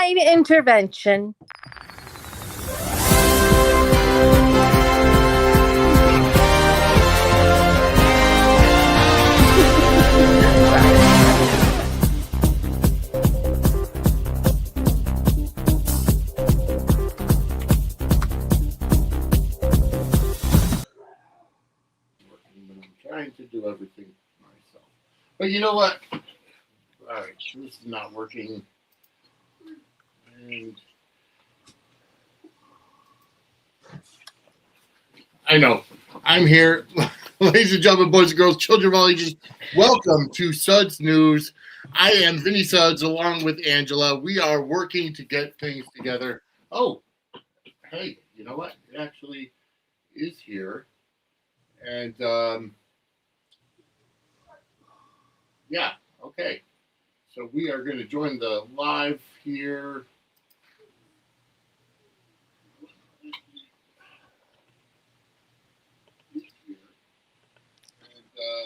Divine intervention. Trying to do everything myself. But you know what? All right, this is not working. And I know. I'm here. Ladies and gentlemen, boys and girls, children of all ages, welcome to Suds News. I am Vinnie Suds along with Angela. We are working to get things together. Oh, hey, you know what? It actually is here. And, yeah, okay. So we are going to join the live here.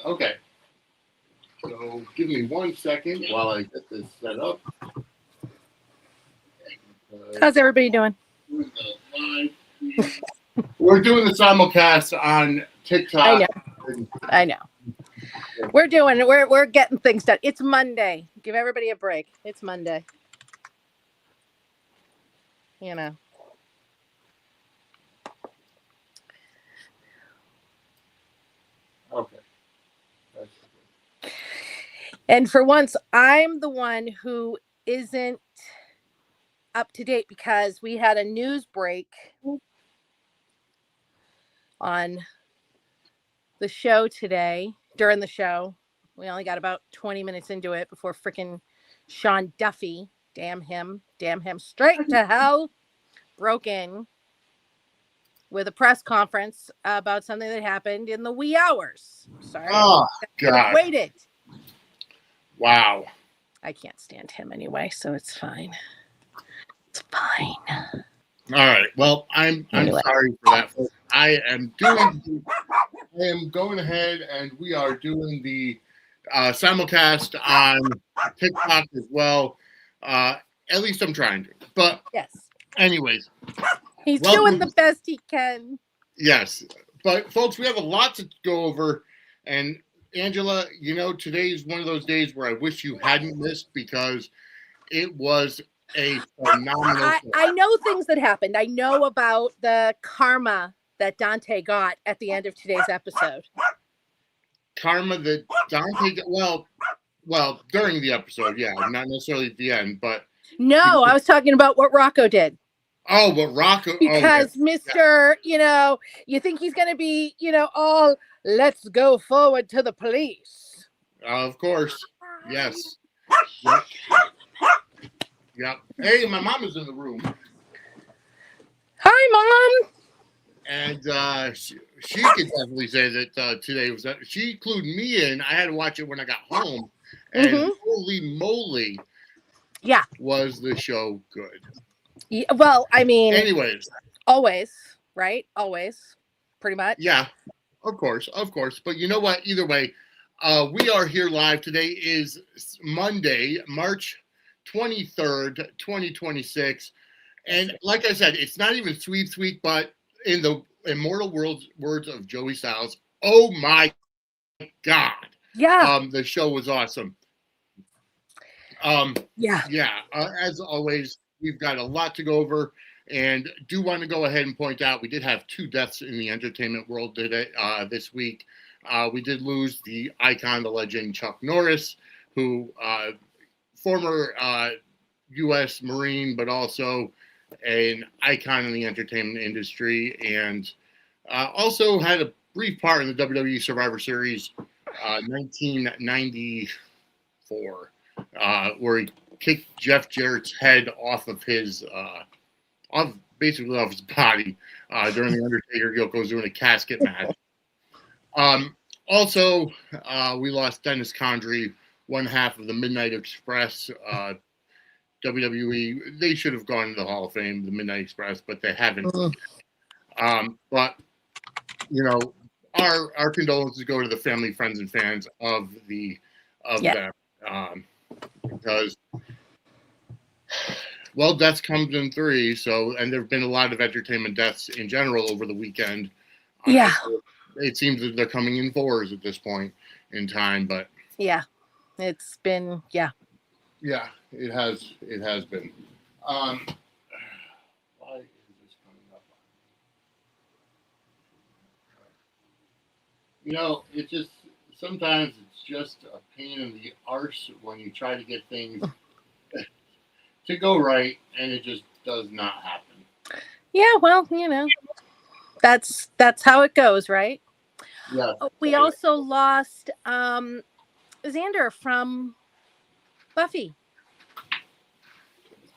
Okay. So give me 1 second while I get this set up. How's everybody doing? We're doing the simulcast on TikTok. I know. We're getting things done. It's Monday. Give everybody a break. It's Monday. You know. Okay. And for once, I'm the one who isn't up to date because we had a news break on the show today. During the show, we only got about 20 minutes into it before freaking Sean Duffy, damn him, straight to hell, broke in with a press conference about something that happened in the wee hours. Sorry. Oh, God. Waited. Wow. I can't stand him anyway, so it's fine. It's fine. All right. Well, I'm sorry for that. I am going ahead and we are doing the simulcast on TikTok as well. At least I'm trying to. But yes. Anyways. He's doing the best he can. Yes. But folks, we have a lot to go over. And Angela, you know, today is one of those days where I wish you hadn't missed because it was a phenomenal I know things that happened. I know about the karma that Dante got at the end of today's episode. Karma that Dante got, well, during the episode, yeah, not necessarily at the end, but no, I was talking about what Rocco did. Oh, but Rocco, because Mr. You know, you think he's going to be, you know, all let's go forward to the police. Of course, yes. Yep. Yep. Hey, my mom is in the room. Hi, Mom. And she could definitely say that today was she clued me in. I had to watch it when I got home, and holy moly, yeah, was the show good? Yeah, well, I mean, anyways, always, right? Always, pretty much. Yeah, of course. But you know what? Either way, we are here live. Today is Monday, March 23rd, 2026. And like I said, it's not even sweet, but in the immortal words of Joey Styles, oh my God. Yeah. The show was awesome. Yeah. As always, we've got a lot to go over and do want to go ahead and point out we did have 2 deaths in the entertainment world today, this week. We did lose the icon, the legend, Chuck Norris, who former U.S. Marine, but also an icon in the entertainment industry, and also had a brief part in the WWE Survivor Series 1994, where he kicked Jeff Jarrett's head off of his basically off his body during the Undertaker Yoko doing a casket match. Also, we lost Dennis Condrey, one half of the Midnight Express. WWE, they should have gone to the Hall of Fame, the Midnight Express, but they haven't. But you know, our condolences go to the family, friends, and fans of them, because Well, deaths comes in three, so and there have been a lot of entertainment deaths in general over the weekend. Yeah. It seems that they're coming in fours at this point in time, but yeah, it's been yeah, it has been. Why is this coming up? It just sometimes it's just a pain in the arse when you try to get things to go right, and it just does not happen. Yeah, well, that's how it goes, right? Yeah. We also lost Xander from Buffy.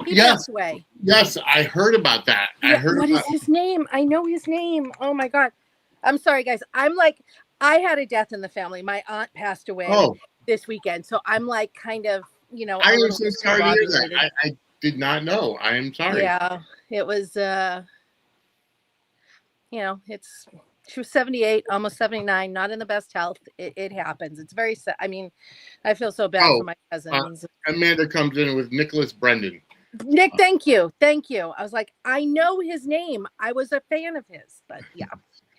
He passed away. Yes, I heard about that. Yeah, what is his name? I know his name. Oh my God. I'm sorry, guys. I had a death in the family. My aunt passed away this weekend. So I'm like kind of, I am so sorry to hear that. I did not know. I am sorry. Yeah, it was, she was 78, almost 79, not in the best health. It happens. It's very sad. I mean, I feel so bad for my cousins. Amanda comes in with Nicholas Brendan. Nick, thank you. I was like, I know his name. I was a fan of his, but yeah.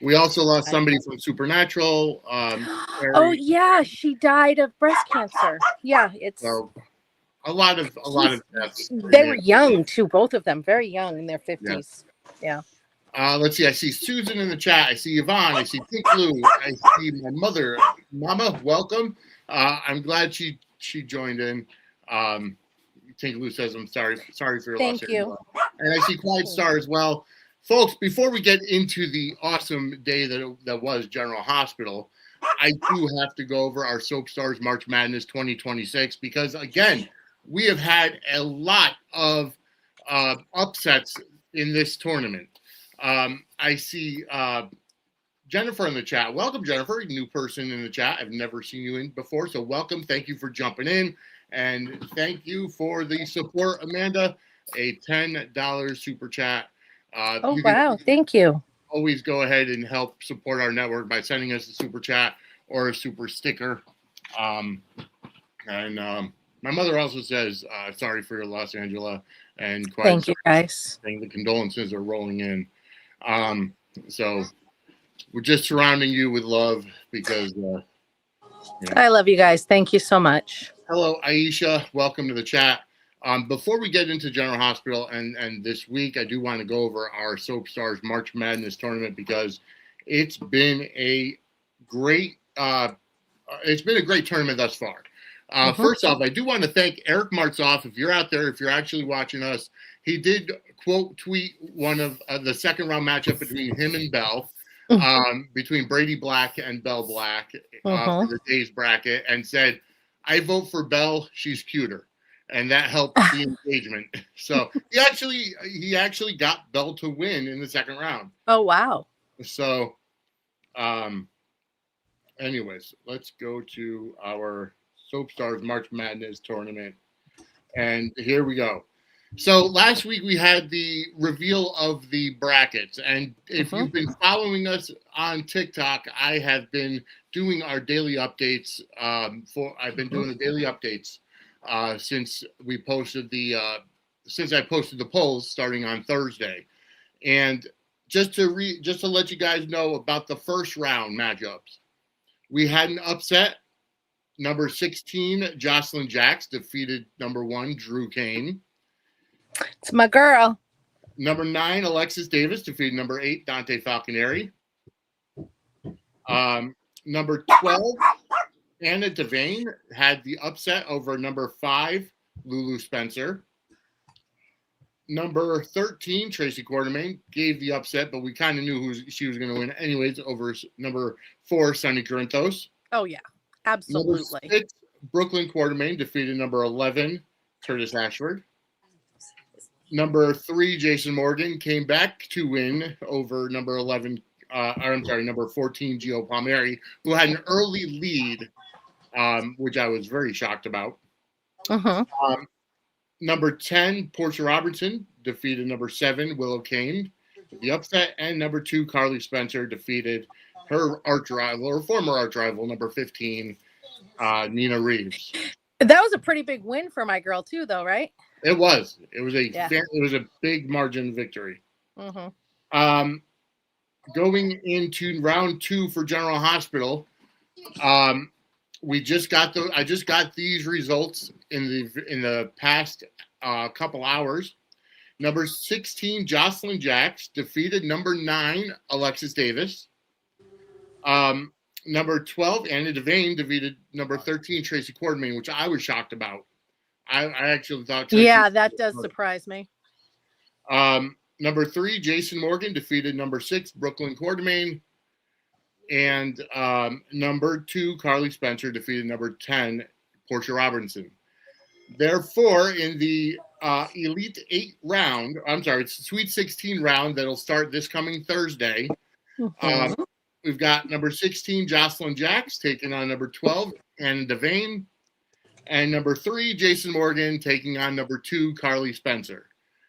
We also lost somebody from Supernatural. Oh yeah, she died of breast cancer. Yeah, it's so a lot of deaths. They were young too, both of them, very young in their 50s. Yeah. Let's see. I see Susan in the chat. I see Yvonne. I see Pink Lou. I see my mother. Mama, welcome. I'm glad she joined in. Pink Lou says, "I'm sorry for your loss." Thank you. And I see Quiet Star as well. Folks, before we get into the awesome day that was General Hospital, I do have to go over our Soap Stars March Madness 2026 because, again, we have had a lot of upsets in this tournament. I see Jennifer in the chat. Welcome, Jennifer, new person in the chat. I've never seen you in before, so welcome. Thank you for jumping in, and thank you for the support, Amanda. A $10 super chat. Wow, thank you. Always go ahead and help support our network by sending us a super chat or a super sticker. My mother also says, sorry for your loss, Angela. And thank you, guys. The condolences are rolling in. So we're just surrounding you with love because I love you guys. Thank you so much. Hello, Aisha. Welcome to the chat. Before we get into General Hospital and this week, I do want to go over our Soap Stars March Madness tournament because it's been a great tournament thus far. First off, I do want to thank Eric Martzoff. If you're out there, if you're actually watching us, he did quote tweet one of the second round matchup between him and Belle, between Brady Black and Belle Black for the day's bracket, and said, "I vote for Belle. She's cuter." And that helped the engagement. So he actually got Belle to win in the second round. Oh, wow. So, anyways, let's go to our Soap Stars March Madness tournament. And here we go. So last week we had the reveal of the brackets. And if you've been following us on TikTok, I have been doing our daily updates. I've been doing the daily updates since I posted the polls starting on Thursday. And just to let you guys know about the first round matchups, we had an upset. Number 16, Jocelyn Jacks defeated number 1, Drew Kane. It's my girl. Number 9, Alexis Davis defeated number 8, Dante Falconeri. Number 12, Anna Devane had the upset over number 5, Lulu Spencer. Number 13, Tracy Quartermain, gave the upset, but we kind of knew she was going to win anyways over number 4, Sunny Corinthos. Oh, yeah, absolutely. Number 6, Brook Lynn Quartermain defeated number 11, Curtis Ashford. Number 3, Jason Morgan came back to win over number 11. Number 14, Gio Palmieri, who had an early lead, which I was very shocked about. Number 10, Portia Robertson defeated number 7, Willow Kane, the upset, and number 2, Carly Spencer defeated her former arch rival, number 15, Nina Reeves. That was a pretty big win for my girl too, though, right? It was. It was Yeah. it was a big margin victory. Mm-hmm. Going into round 2 for General Hospital, I just got these results in the past couple hours. Number 16, Jocelyn Jacks defeated number 9, Alexis Davis. Number 12, Anna Devane defeated number 13, Tracy Quartermain, which I was shocked about. I actually thought Tracy. Yeah, that does surprise me. Number 3, Jason Morgan defeated number 6, Brook Lynn and Chase. And number 2, Carly Spencer defeated number 10, Portia Robinson. Therefore, in the Elite 8 round, it's the Sweet 16 round that'll start this coming Thursday. Mm-hmm. We've got number 16, Jocelyn Jacks, taking on number 12, Anna Devane. And number 3, Jason Morgan, taking on number 2, Carly Spencer.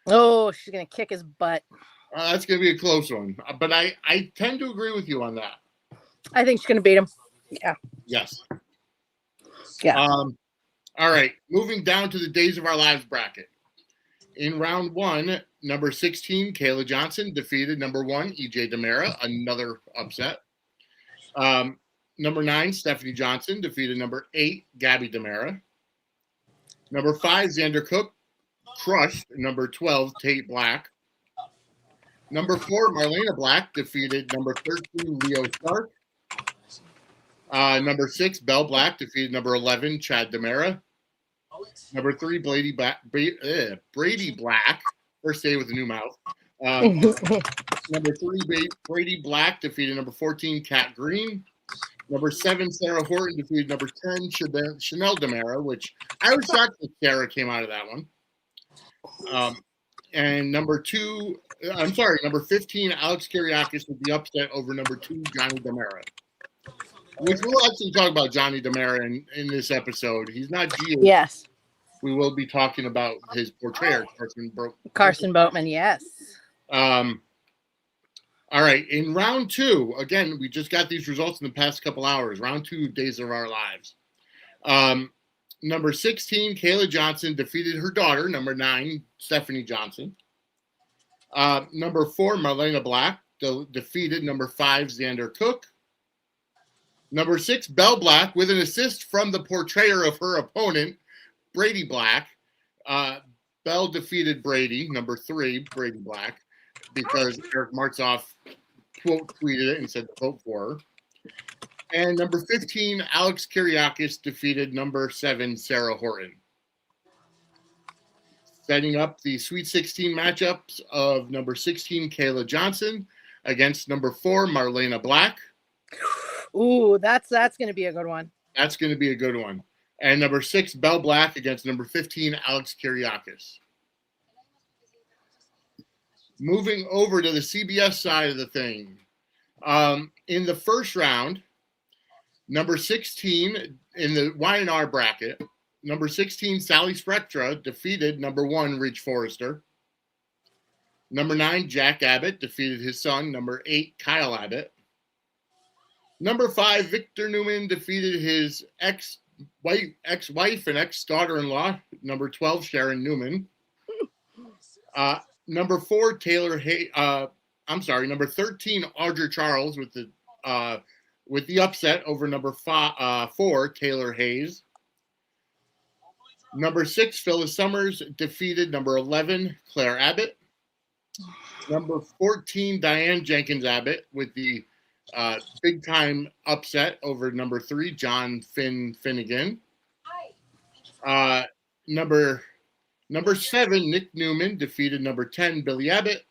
Oh, she's going to kick his butt. That's going to be a close one. But I tend to agree with you on that. I think she's going to beat him. Yeah. Yes. Yeah. All right. Moving down to the Days of Our Lives bracket. In round 1, number 16, Kayla Johnson defeated number 1, EJ Demera, another upset. Number 9, Stephanie Johnson defeated number 8, Gabby Demera. Number 5, Xander Cook crushed number 12, Tate Black. Number 4, Marlena Black defeated number 13, Leo Stark. Number 6, Belle Black defeated number 11, Chad Demera. Number 3, Brady Black. First day with a new mouth. Number 3, Brady Black defeated number 14, Kat Green. Number 7, Sarah Horton defeated number 10, Chanel Demera, which I was shocked that Sarah came out of that one. And number 15, Alex Kiriakis with the upset over number 2, Johnny Demera. Which we'll actually talk about Johnny Demera in this episode. He's not GH. Yes. We will be talking about his portrayer, Carson Boatman, yes. All right. In round 2, again, we just got these results in the past couple hours. Round 2, Days of Our Lives. Number 16, Kayla Johnson defeated her daughter, number 9, Stephanie Johnson. Number 4, Marlena Black defeated number 5, Xander Cook. Number 6, Belle Black, with an assist from the portrayer of her opponent, Brady Black. Belle defeated Brady, number 3, Brady Black, because Eric Martzoff quote tweeted it and said vote for her. And number 15, Alex Kiriakis defeated number 7, Sarah Horton. Setting up the Sweet 16 matchups of number 16, Kayla Johnson against number 4, Marlena Black. Ooh, that's going to be a good one. That's going to be a good one. And number 6, Belle Black against number 15, Alex Kiriakis. Moving over to the CBS side of the thing. In the first round, number 16 in the Y&R bracket, number 16, Sally Spectra defeated number 1, Ridge Forrester. Number 9, Jack Abbott defeated his son, number 8, Kyle Abbott. Number 5, Victor Newman defeated his ex-wife and ex-daughter-in-law, number 12, Sharon Newman. Number 4, number 13, Audra Charles with the upset over number 4, Taylor Hayes. Number 6, Phyllis Summers defeated number 11, Claire Abbott. Number 14, Diane Jenkins Abbott with the big-time upset over number 3, John Finnegan. Number 7, Nick Newman defeated number 10, Billy Abbott.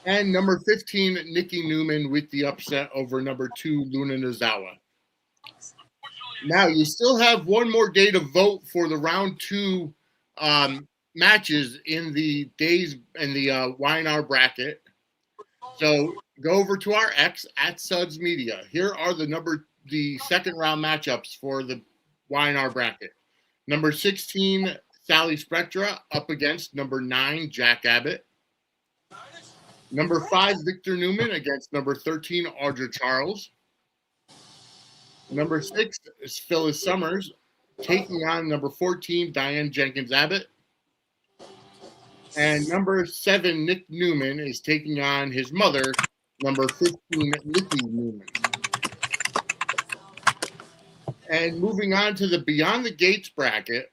And number 15, Nikki Newman with the upset over number 2, Luna Nozawa. Now, you still have one more day to vote for the round 2 matches in the days in the Y&R bracket. So go over to our X at Suds Media. Here are the second round matchups for the Y&R bracket. Number 16, Sally Spectra up against number 9, Jack Abbott. Number 5, Victor Newman against number 13, Audra Charles. Number 6 is Phyllis Summers taking on number 14, Diane Jenkins Abbott. And number 7, Nick Newman, is taking on his mother, number 15, Nikki Newman. And moving on to the Beyond the Gates bracket,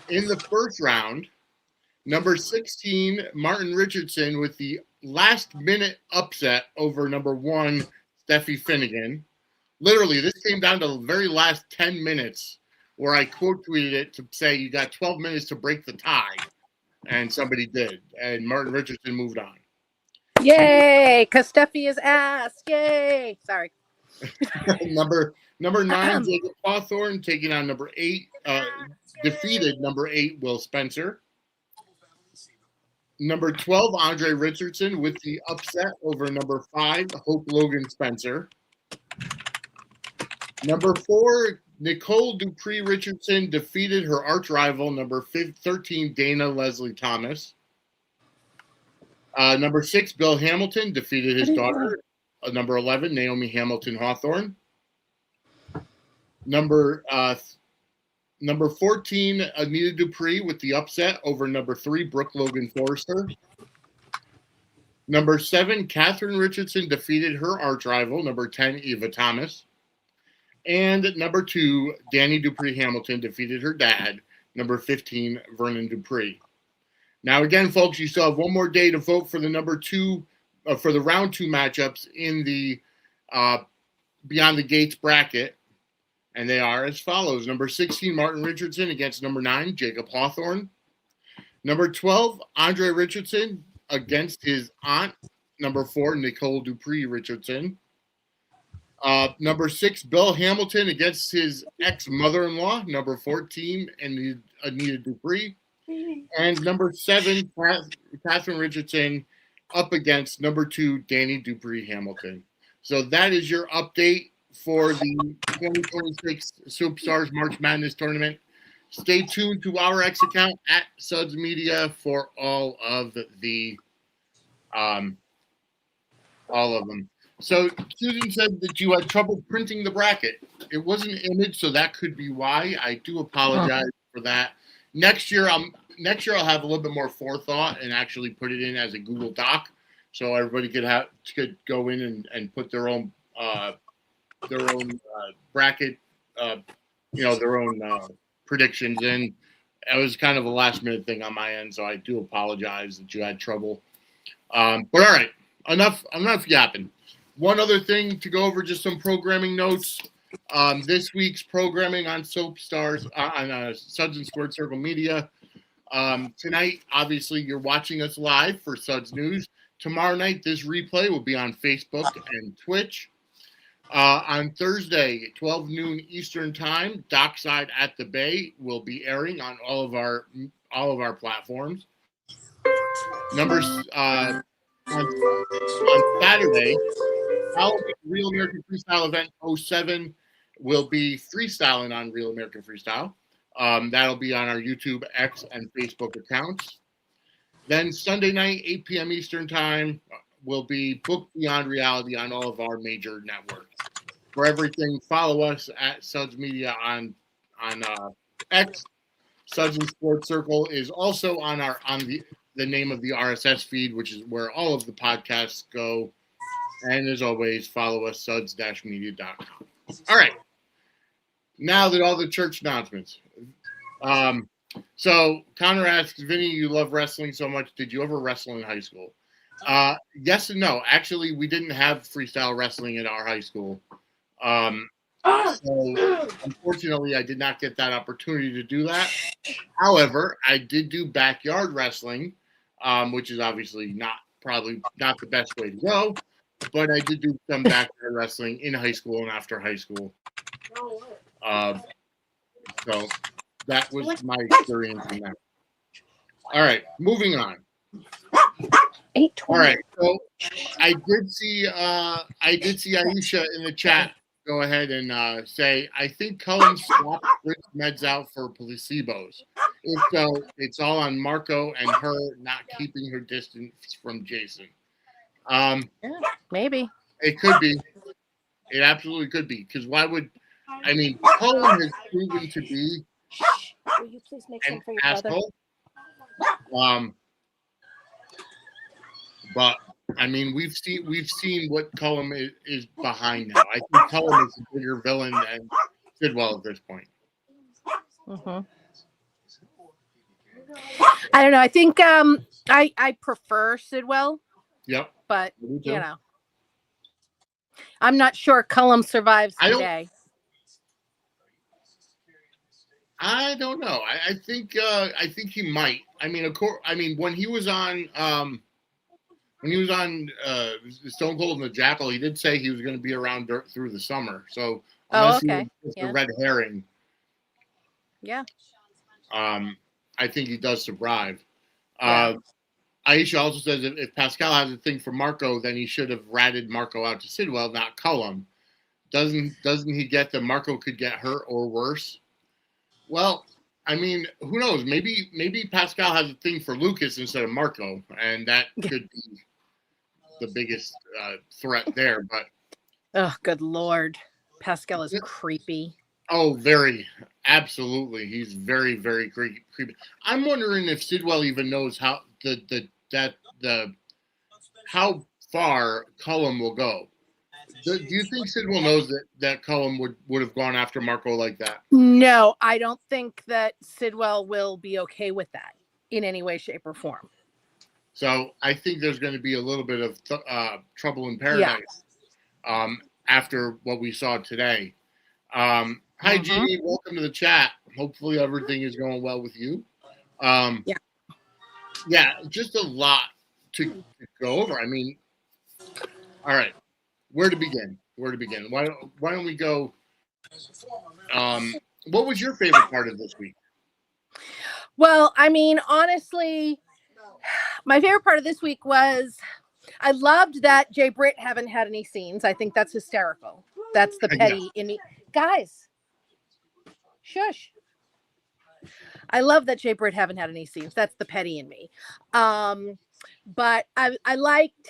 in the first round, number 16, Martin Richardson, with the last-minute upset over number 1, Steffi Finnegan. Literally, this came down to the very last 10 minutes where I quote tweeted it to say you got 12 minutes to break the tie. And somebody did. And Martin Richardson moved on. Yay! Because Steffi is ass. Yay! Sorry. Number 9, Jacob Hawthorne, taking on number 8, defeated number 8, Will Spencer. Number 12, Andre Richardson, with the upset over number 5, Hope Logan Spencer. Number 4, Nicole Dupree Richardson defeated her arch rival, number 13, Dana Leslie Thomas. Number 6, Bill Hamilton defeated his daughter, number 11, Naomi Hamilton Hawthorne. Number 14, Anita Dupree with the upset over number 3, Brooke Logan Forrester. Number 7, Catherine Richardson defeated her arch rival, number 10, Eva Thomas. And number 2, Danny Dupree Hamilton defeated her dad, number 15, Vernon Dupree. Now, again, folks, you still have one more day to vote for the number 2, for the round 2 matchups in the Beyond the Gates bracket. And they are as follows. Number 16, Martin Richardson against number 9, Jacob Hawthorne. Number 12, Andre Richardson against his aunt, number 4, Nicole Dupree Richardson. Number 6, Bill Hamilton against his ex-mother-in-law, number 14, and Anita Dupree. And number 7, Catherine Richardson up against number 2, Danny Dupree Hamilton. So that is your update for the 2026 Superstars March Madness Tournament. Stay tuned to our X account at Suds Media for all of them. So Susan said that you had trouble printing the bracket. It was an image, so that could be why. I do apologize for that. Next year I'll have a little bit more forethought and actually put it in as a Google Doc, so everybody could go in and put their own bracket, their own predictions in. It was kind of a last minute thing on my end, so I do apologize that you had trouble. But all right, enough yapping. One other thing to go over, just some programming notes. This week's programming on Soapstars, on Suds and Squared Circle Media. Tonight, obviously, you're watching us live for Suds News. Tomorrow night, this replay will be on Facebook and Twitch. On Thursday, 12 noon Eastern Time, Dockside at the Bay will be airing on all of our platforms. Numbers on Saturday, Real American Freestyle Event 07 will be freestyling on Real American Freestyle. That'll be on our YouTube, X, and Facebook accounts. Then Sunday night, 8 p.m. Eastern Time, will be Book Beyond Reality on all of our major networks. For everything, follow us at Suds Media on X. Suds and Sports Circle is also on the name of the RSS feed, which is where all of the podcasts go. And as always, follow us, suds-media.com. All right. Now that all the church announcements. So Connor asks, Vinnie, you love wrestling so much. Did you ever wrestle in high school? Yes and no. Actually, we didn't have freestyle wrestling in our high school. So unfortunately, I did not get that opportunity to do that. However, I did do backyard wrestling, which is obviously probably not the best way to go. But I did do some backyard wrestling in high school and after high school. So that was my experience in that. All right, moving on. 8:20. All right, so I did see Aisha in the chat go ahead and say, I think Cullen swapped Britt's meds out for placebos. If so, it's all on Marco and her not keeping her distance from Jason. Yeah, maybe. It could be. It absolutely could be. Because Cullen has proven to be Will you please make some an for your brother? asshole. But I mean, we've seen what Cullum is behind now. I think Cullum is a bigger villain than Sidwell at this point. Mm-hmm. I don't know. I think I prefer Sidwell. Yep. But you know, I'm not sure Cullum survives today. I don't know. I think he might. I mean, of course. I mean, when he was on Stone Cold and the Jackal, he did say he was going to be around through the summer. So unless it's a red herring, yeah. I think he does survive. Aisha also says if Pascal has a thing for Marco, then he should have ratted Marco out to Sidwell, not Cullum. Doesn't he get that Marco could get hurt or worse? Well, I mean, who knows? Maybe Pascal has a thing for Lucas instead of Marco, and that could be the biggest threat there. But oh, good Lord, Pascal is creepy. Oh, very, absolutely. He's very, very creepy. I'm wondering if Sidwell even knows how how far Cullum will go. Do you think Sidwell knows that Cullum would have gone after Marco like that? No, I don't think that Sidwell will be okay with that in any way, shape, or form. So I think there's going to be a little bit of trouble in paradise after what we saw today. Hi, Jeannie. Welcome to the chat. Hopefully everything is going well with you. Yeah, just a lot to go over. I mean, all right. Where to begin? Why don't we go? What was your favorite part of this week? Well, I mean, honestly, my favorite part of this week was I loved that Jay Britt haven't had any scenes. I think that's hysterical. That's the petty in me. Guys, shush. I love that Jay Britt haven't had any scenes. That's the petty in me. But I liked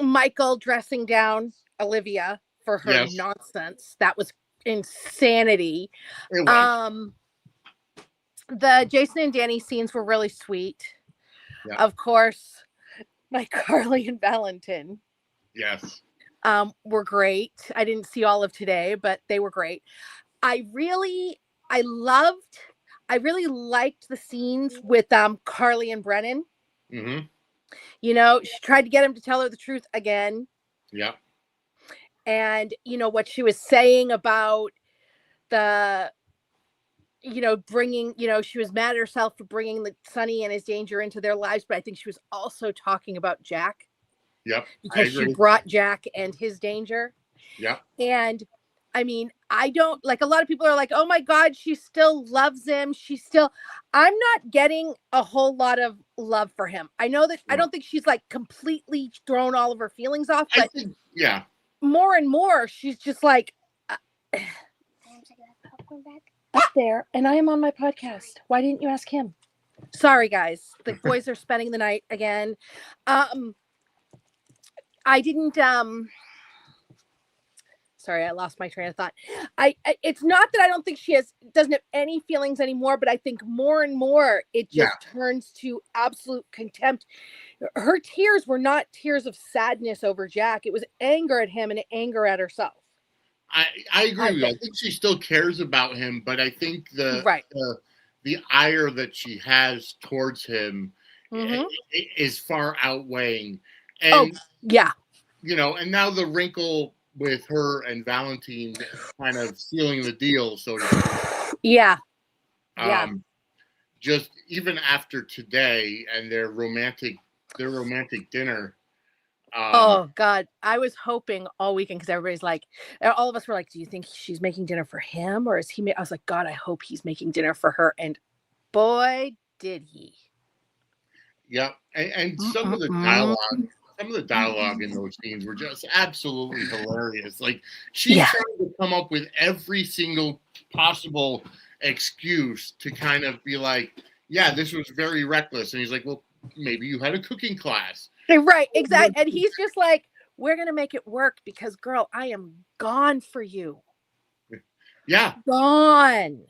Michael dressing down Olivia for her nonsense. That was insanity. It was. The Jason and Danny scenes were really sweet. Yeah. Of course, my Carly and Valentin. Yes. Were great. I didn't see all of today, but they were great. I really liked the scenes with Carly and Brennan. Mm-hmm. You know, she tried to get him to tell her the truth again. Yeah. And you know what she was saying about bringing, she was mad at herself for bringing the Sonny and his danger into their lives, but I think she was also talking about Jack. Yep. Because she brought Jack and his danger. Yep. And I mean, I don't like, a lot of people are like, oh my God, she still loves him. I'm not getting a whole lot of love for him. I know that I don't think she's like completely thrown all of her feelings off, but more and more, she's just like up there. And I am on my podcast. Why didn't you ask him? Sorry, guys. The boys are spending the night again. I didn't, sorry, I lost my train of thought. It's not that I don't think she doesn't have any feelings anymore, but I think more and more it just turns to absolute contempt. Her tears were not tears of sadness over Jack. It was anger at him and anger at herself. I agree with you. I think she still cares about him, but I think the ire that she has towards him is far outweighing. And, and now the wrinkle with her and Valentin kind of sealing the deal, so to speak. Yeah. Just even after today and their romantic dinner. Oh God, I was hoping all weekend because everybody's like, all of us were like, do you think she's making dinner for him or is he? I was like, God, I hope he's making dinner for her, and boy, did he. Yeah, and some of the dialogue. Some of the dialogue in those scenes were just absolutely hilarious. Like she's trying to come up with every single possible excuse to kind of be like, yeah, this was very reckless. And he's like, well, maybe you had a cooking class. Right, exactly. And he's just like, we're going to make it work because, girl, I am gone for you. Yeah. Gone.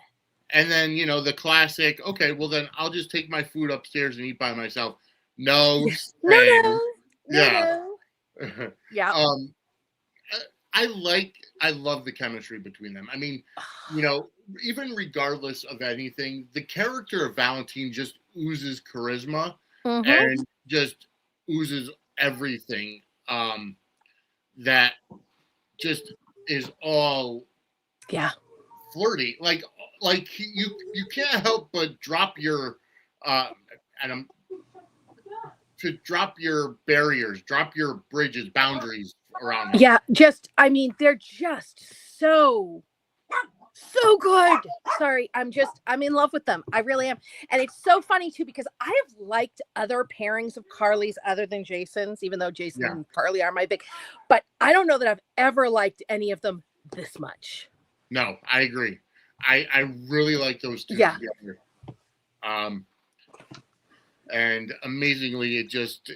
And then, you know, the classic, okay, well then I'll just take my food upstairs and eat by myself. No, No. yeah. Yeah. I love the chemistry between them. I mean, you know, even regardless of anything, the character of Valentin just oozes charisma and just oozes everything that just is all flirty. Like you can't help but drop your and to drop your barriers, drop your bridges, boundaries around them. Yeah, I mean, they're just so good. Sorry, I'm in love with them. I really am. And it's so funny too, because I have liked other pairings of Carly's other than Jason's, even though Jason and Carly are my big, but I don't know that I've ever liked any of them this much. No, I agree. I really like those two together. And amazingly, it just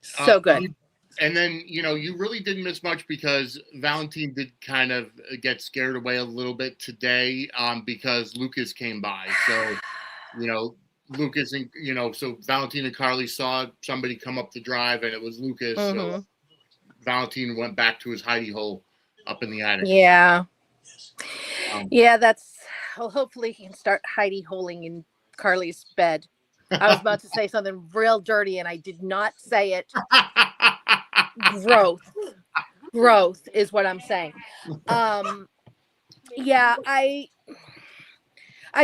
so good. And then, you know, you really didn't miss much because Valentin did kind of get scared away a little bit today because Lucas came by. So, you know, Lucas and, you know, so Valentin and Carly saw somebody come up the drive and it was Lucas. So Valentin went back to his hidey hole up in the attic. Yeah. Well, hopefully he can start hidey holing in Carly's bed. I was about to say something real dirty and I did not say it. Growth is what I'm saying. Yeah, I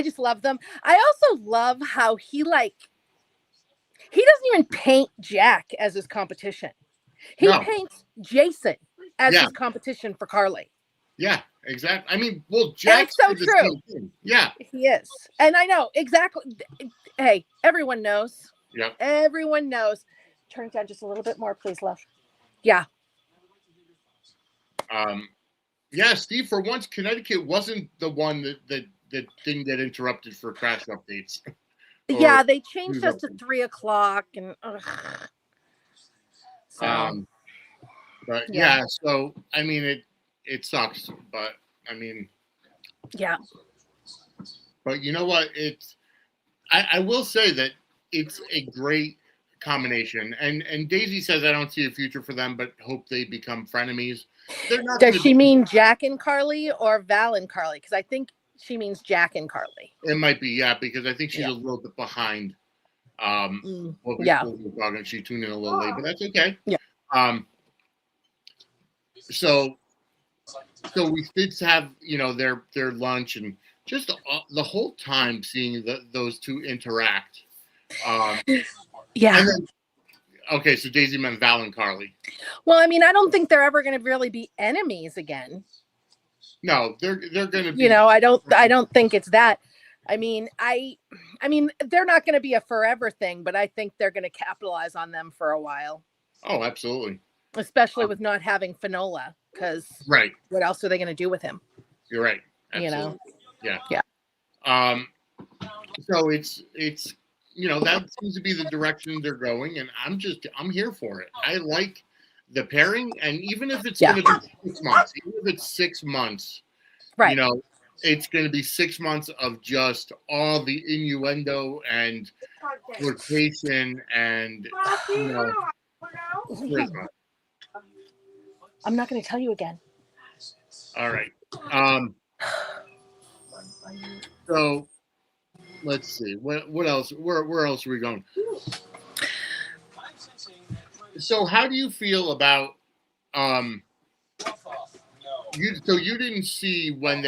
just love them. I also love how he doesn't even paint Jack as his competition. He paints Jason as his competition for Carly. Yeah, exactly. I mean, well, Jack's so true. Yeah, he is, and I know exactly. Hey, everyone knows. Yeah, everyone knows. Turn it down just a little bit more, please, love. Yeah. Yeah, Steve. For once, Connecticut wasn't the one that didn't get interrupted for crash updates. Yeah, they changed us to 3:00, and so. But yeah, so I mean, it sucks, but I mean, But you know what? I will say that it's a great combination, and Daisy says I don't see a future for them, but hope they become frenemies. They're not. Does she mean Jack and Carly or Val and Carly? Because I think she means Jack and Carly. It might be, because I think she's a little bit behind. She tuned in a little late, but that's okay. So we did have, you know, their lunch and just the whole time seeing those two interact. And then, okay, so Daisy meant Val and Carly. Well, I mean, I don't think they're ever going to really be enemies again. No, they're going to be. You know, I don't think it's that. I mean, they're not going to be a forever thing, but I think they're going to capitalize on them for a while. Oh, absolutely. Especially with not having Finola, because what else are they going to do with him? You're right. Absolutely. You know? Yeah. So it's you know, that seems to be the direction they're going, and I'm here for it. I like the pairing, and even if it's going to be 6 months, even if it's 6 months, you know, it's going to be 6 months of just all the innuendo and flirtation and, you know, I'm not going to tell you again. All right. So let's see. What else? Where else are we going? So how do you feel about you didn't see when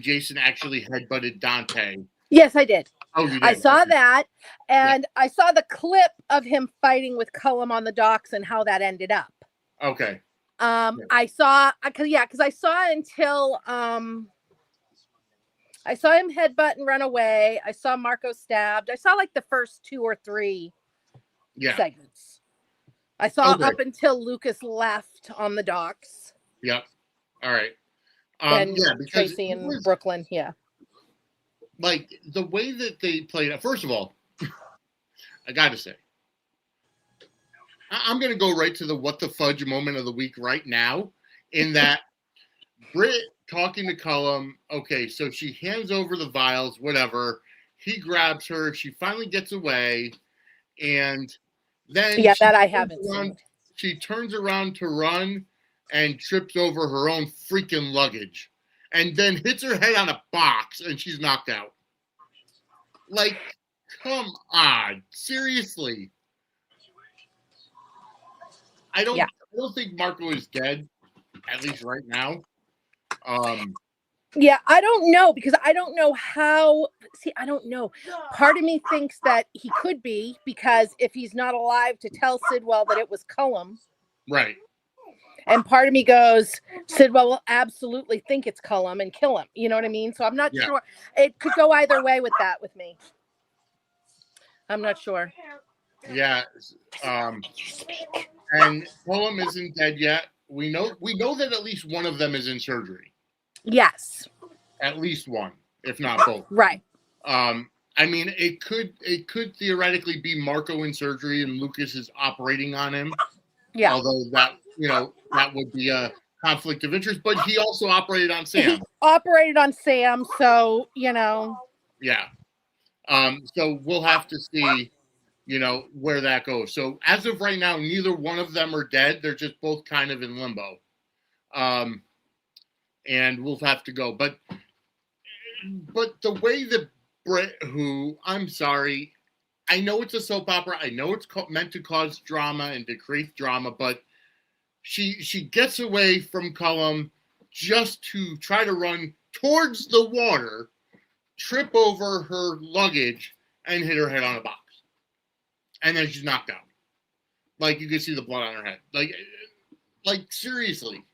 Jason actually headbutted Dante? Yes, I did. Oh, you did. I saw that, and I saw the clip of him fighting with Cullum on the docks and how that ended up. Okay. I saw, because I saw until I saw him headbutt and run away. I saw Marco stabbed. I saw like the first 2 or 3 segments. I saw up until Lucas left on the docks. Yep. All right. And Tracy and Brook Lynn, like the way that they played it. First of all, I got to say, I'm going to go right to the what the fudge moment of the week right now, in that Britt talking to Cullum. Okay, so she hands over the vials, whatever. He grabs her. She finally gets away, and then that I haven't seen. She turns around to run and trips over her own freaking luggage, and then hits her head on a box, and she's knocked out. Like, come on, seriously. I don't think Marco is dead, at least right now. Yeah, I don't know, because I don't know how. See, I don't know. Part of me thinks that he could be, because if he's not alive to tell Sidwell that it was Cullum. Right. And part of me goes, Sidwell will absolutely think it's Cullum and kill him. You know what I mean? So I'm not sure. It could go either way with that with me. I'm not sure. Yeah. And Cullum isn't dead yet. We know that at least one of them is in surgery. Yes. At least one, if not both. Right. I mean, it could theoretically be Marco in surgery and Lucas is operating on him. Yeah. Although that would be a conflict of interest, but he also operated on Sam. He operated on Sam, so Yeah. So we'll have to see, where that goes. So as of right now, neither one of them are dead. They're just both kind of in limbo. And we'll have to go. But the way that Britt, who, I'm sorry, I know it's a soap opera. I know it's meant to cause drama and to create drama, but she gets away from Cullum just to try to run towards the water, trip over her luggage, and hit her head on a box. And then she's knocked out. Like, you can see the blood on her head. Like seriously.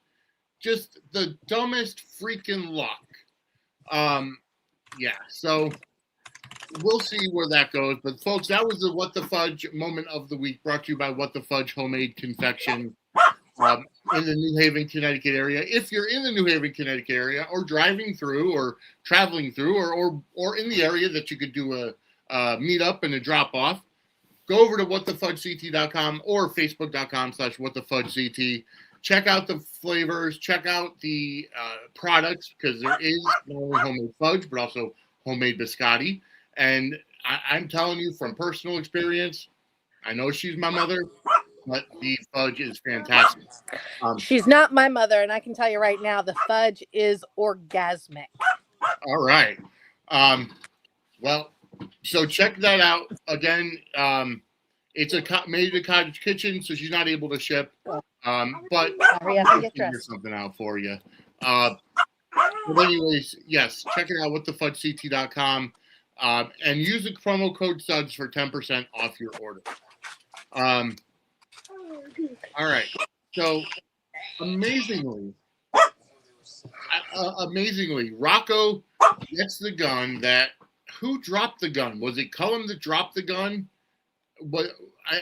Just the dumbest freaking luck. Yeah, so we'll see where that goes. But, folks, that was the What the Fudge moment of the week, brought to you by What the Fudge Homemade Confection in the New Haven, Connecticut area. If you're in the New Haven, Connecticut area, or driving through, or traveling through, or in the area that you could do a meet up and a drop off, go over to whatthefudgect.com or facebook.com/whatthefudgect. Check out the flavors. Check out the products, because there is not only homemade fudge, but also homemade biscotti. And I'm telling you from personal experience, I know she's my mother, but the fudge is fantastic. She's not my mother, and I can tell you right now, the fudge is orgasmic. All right. Well, so check that out. Again, it's made at a cottage kitchen, so she's not able to ship. But Hurry up and get figure dressed. something out for you. But anyways, yes, check it out, whatthefudgect.com, and use the promo code SUDS for 10% off your order. All right. So amazingly, Rocco gets the gun. Who dropped the gun? Was it Cullum that dropped the gun? But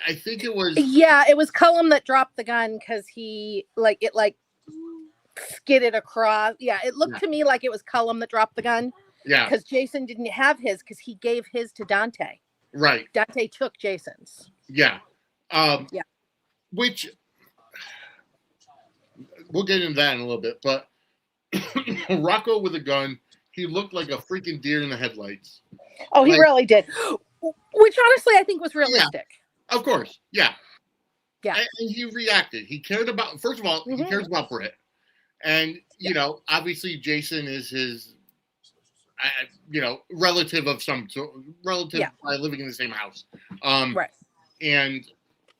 I think it was. Yeah, it was Cullum that dropped the gun, because he skidded across. Yeah, it looked to me like it was Cullum that dropped the gun. Yeah. Because Jason didn't have his, because he gave his to Dante. Right. Dante took Jason's. Yeah. Yeah. Which we'll get into that in a little bit, but Rocco with a gun, he looked like a freaking deer in the headlights. Oh, he really did. Which honestly I think was realistic. Yeah, of course. Yeah. Yeah. And he reacted. He cared about, first of all, he cares about Britt. And, obviously Jason is his, relative of some sort, by living in the same house. Right. And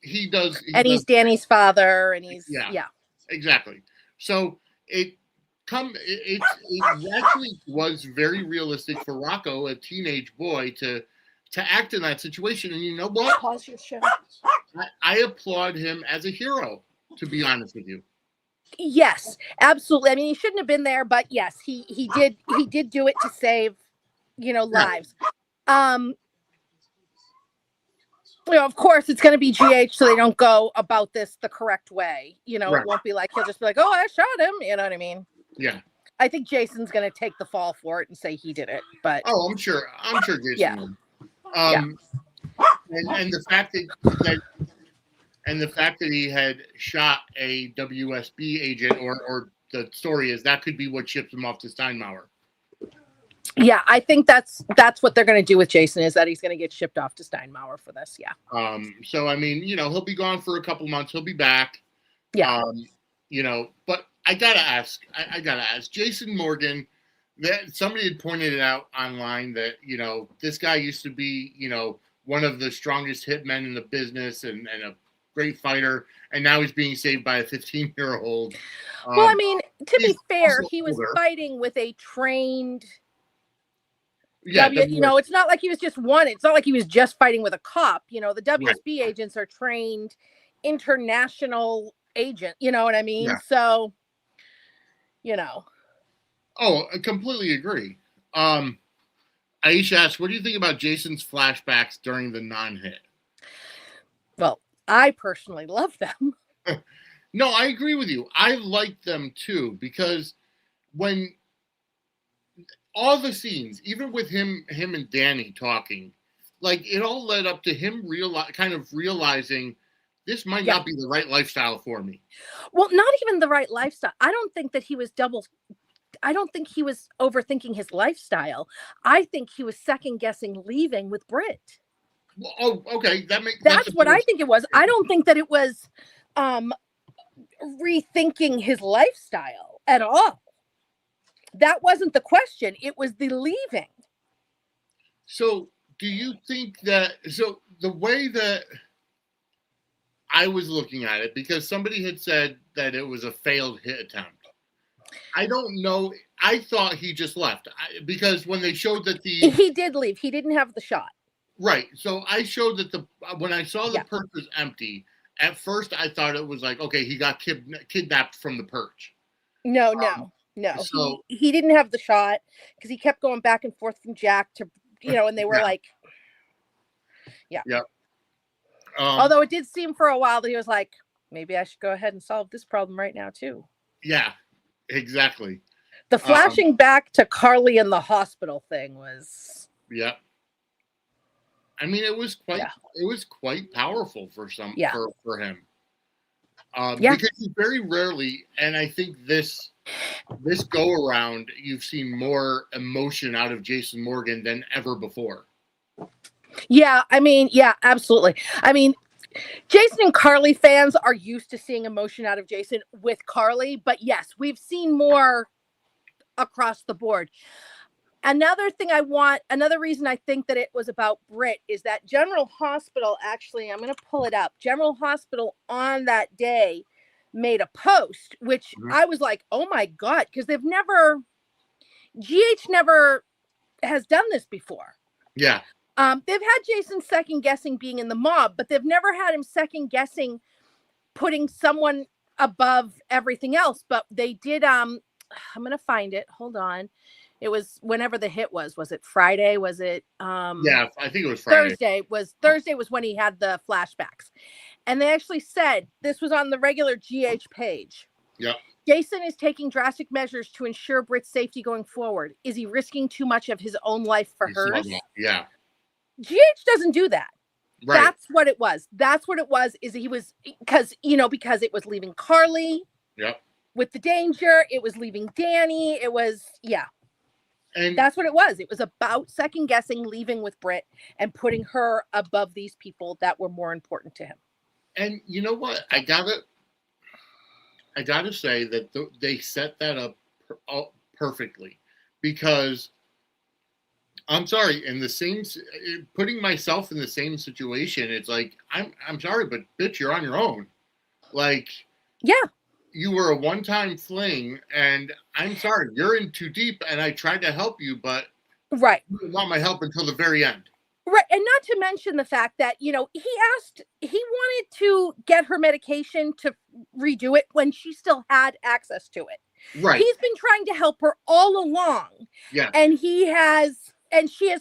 he does. He's Danny's father, and he's, exactly. So it actually was very realistic for Rocco, a teenage boy, to act in that situation. And you know what? Pause your show. I applaud him as a hero, to be honest with you. Yes, absolutely. I mean, he shouldn't have been there, but yes, he did do it to save, lives. Of course, it's going to be GH, so they don't go about this the correct way. It won't be like, he'll just be like, oh, I shot him. You know what I mean? Yeah. I think Jason's going to take the fall for it and say he did it. But I'm sure Jason will. And the fact that he had shot a WSB agent or the story is that could be what ships him off to Steinmauer. Yeah, I think that's what they're going to do with Jason, is that he's going to get shipped off to Steinmauer for this. Yeah. So I mean, he'll be gone for a couple months. He'll be back. Yeah. But I gotta ask. I gotta ask Jason Morgan. That somebody had pointed it out online that this guy used to be one of the strongest hitmen in the business and a great fighter, and now he's being saved by a 15-year-old. Well, I mean, to be fair, he was older. fighting with a trained. Yeah, it's not like he was just one. It's not like he was just fighting with a cop. The WSB agents are trained international agent. You know what I mean? Yeah. So, Oh, I completely agree. Aisha asks, what do you think about Jason's flashbacks during the non-hit? Well, I personally love them. No, I agree with you. I like them too, because when all the scenes, even with him and Danny talking, like it all led up to him realizing this might not be the right lifestyle for me. Well, not even the right lifestyle. I don't think that he was overthinking his lifestyle. I think he was second guessing leaving with Britt. Well, oh, okay. That's what I think it was. I don't think that it was rethinking his lifestyle at all. That wasn't the question. It was the leaving. So do you think that, so the way that I was looking at it, because somebody had said that it was a failed hit attempt. I don't know. I thought he just left because when they showed that he did leave. He didn't have the shot. Right. So I showed that when I saw the perch was empty, at first I thought it was like, okay, he got kidnapped from the perch. No. So he didn't have the shot because he kept going back and forth from Jack to, and they were like, although it did seem for a while that he was like, maybe I should go ahead and solve this problem right now too. Yeah, exactly. The flashing back to Carly in the hospital thing was. Yeah. I mean, it was quite powerful for for him. Because you very rarely, and I think this go around, you've seen more emotion out of Jason Morgan than ever before. Yeah, I mean, absolutely. I mean, Jason and Carly fans are used to seeing emotion out of Jason with Carly, but yes, we've seen more across the board. Another reason I think that it was about Britt is that General Hospital, actually, I'm going to pull it up. General Hospital on that day made a post, which I was like, oh my God, because GH never has done this before. Yeah. They've had Jason second guessing being in the mob, but they've never had him second guessing putting someone above everything else. But they did. I'm going to find it. Hold on. It was whenever the hit was. Was it Friday? Was it? Yeah, I think it was Friday. Thursday was when he had the flashbacks, and they actually said this was on the regular GH page. Yeah. Jason is taking drastic measures to ensure Britt's safety going forward. Is he risking too much of his own life for hers? Yeah. GH doesn't do that. Right. That's what it was. Is he was because it was leaving Carly. Yep. With the danger, it was leaving Danny. It was and that's what it was. It was about second guessing, leaving with Britt and putting her above these people that were more important to him. And you know what? I gotta say that they set that up perfectly, because I'm sorry, putting myself in the same situation, it's like, I'm sorry, but bitch, you're on your own. Like, yeah. You were a one-time fling, and I'm sorry, you're in too deep, and I tried to help you, but you didn't want my help until the very end. Right, and not to mention the fact that, he wanted to get her medication to redo it when she still had access to it. Right. He's been trying to help her all along. Yeah. And she has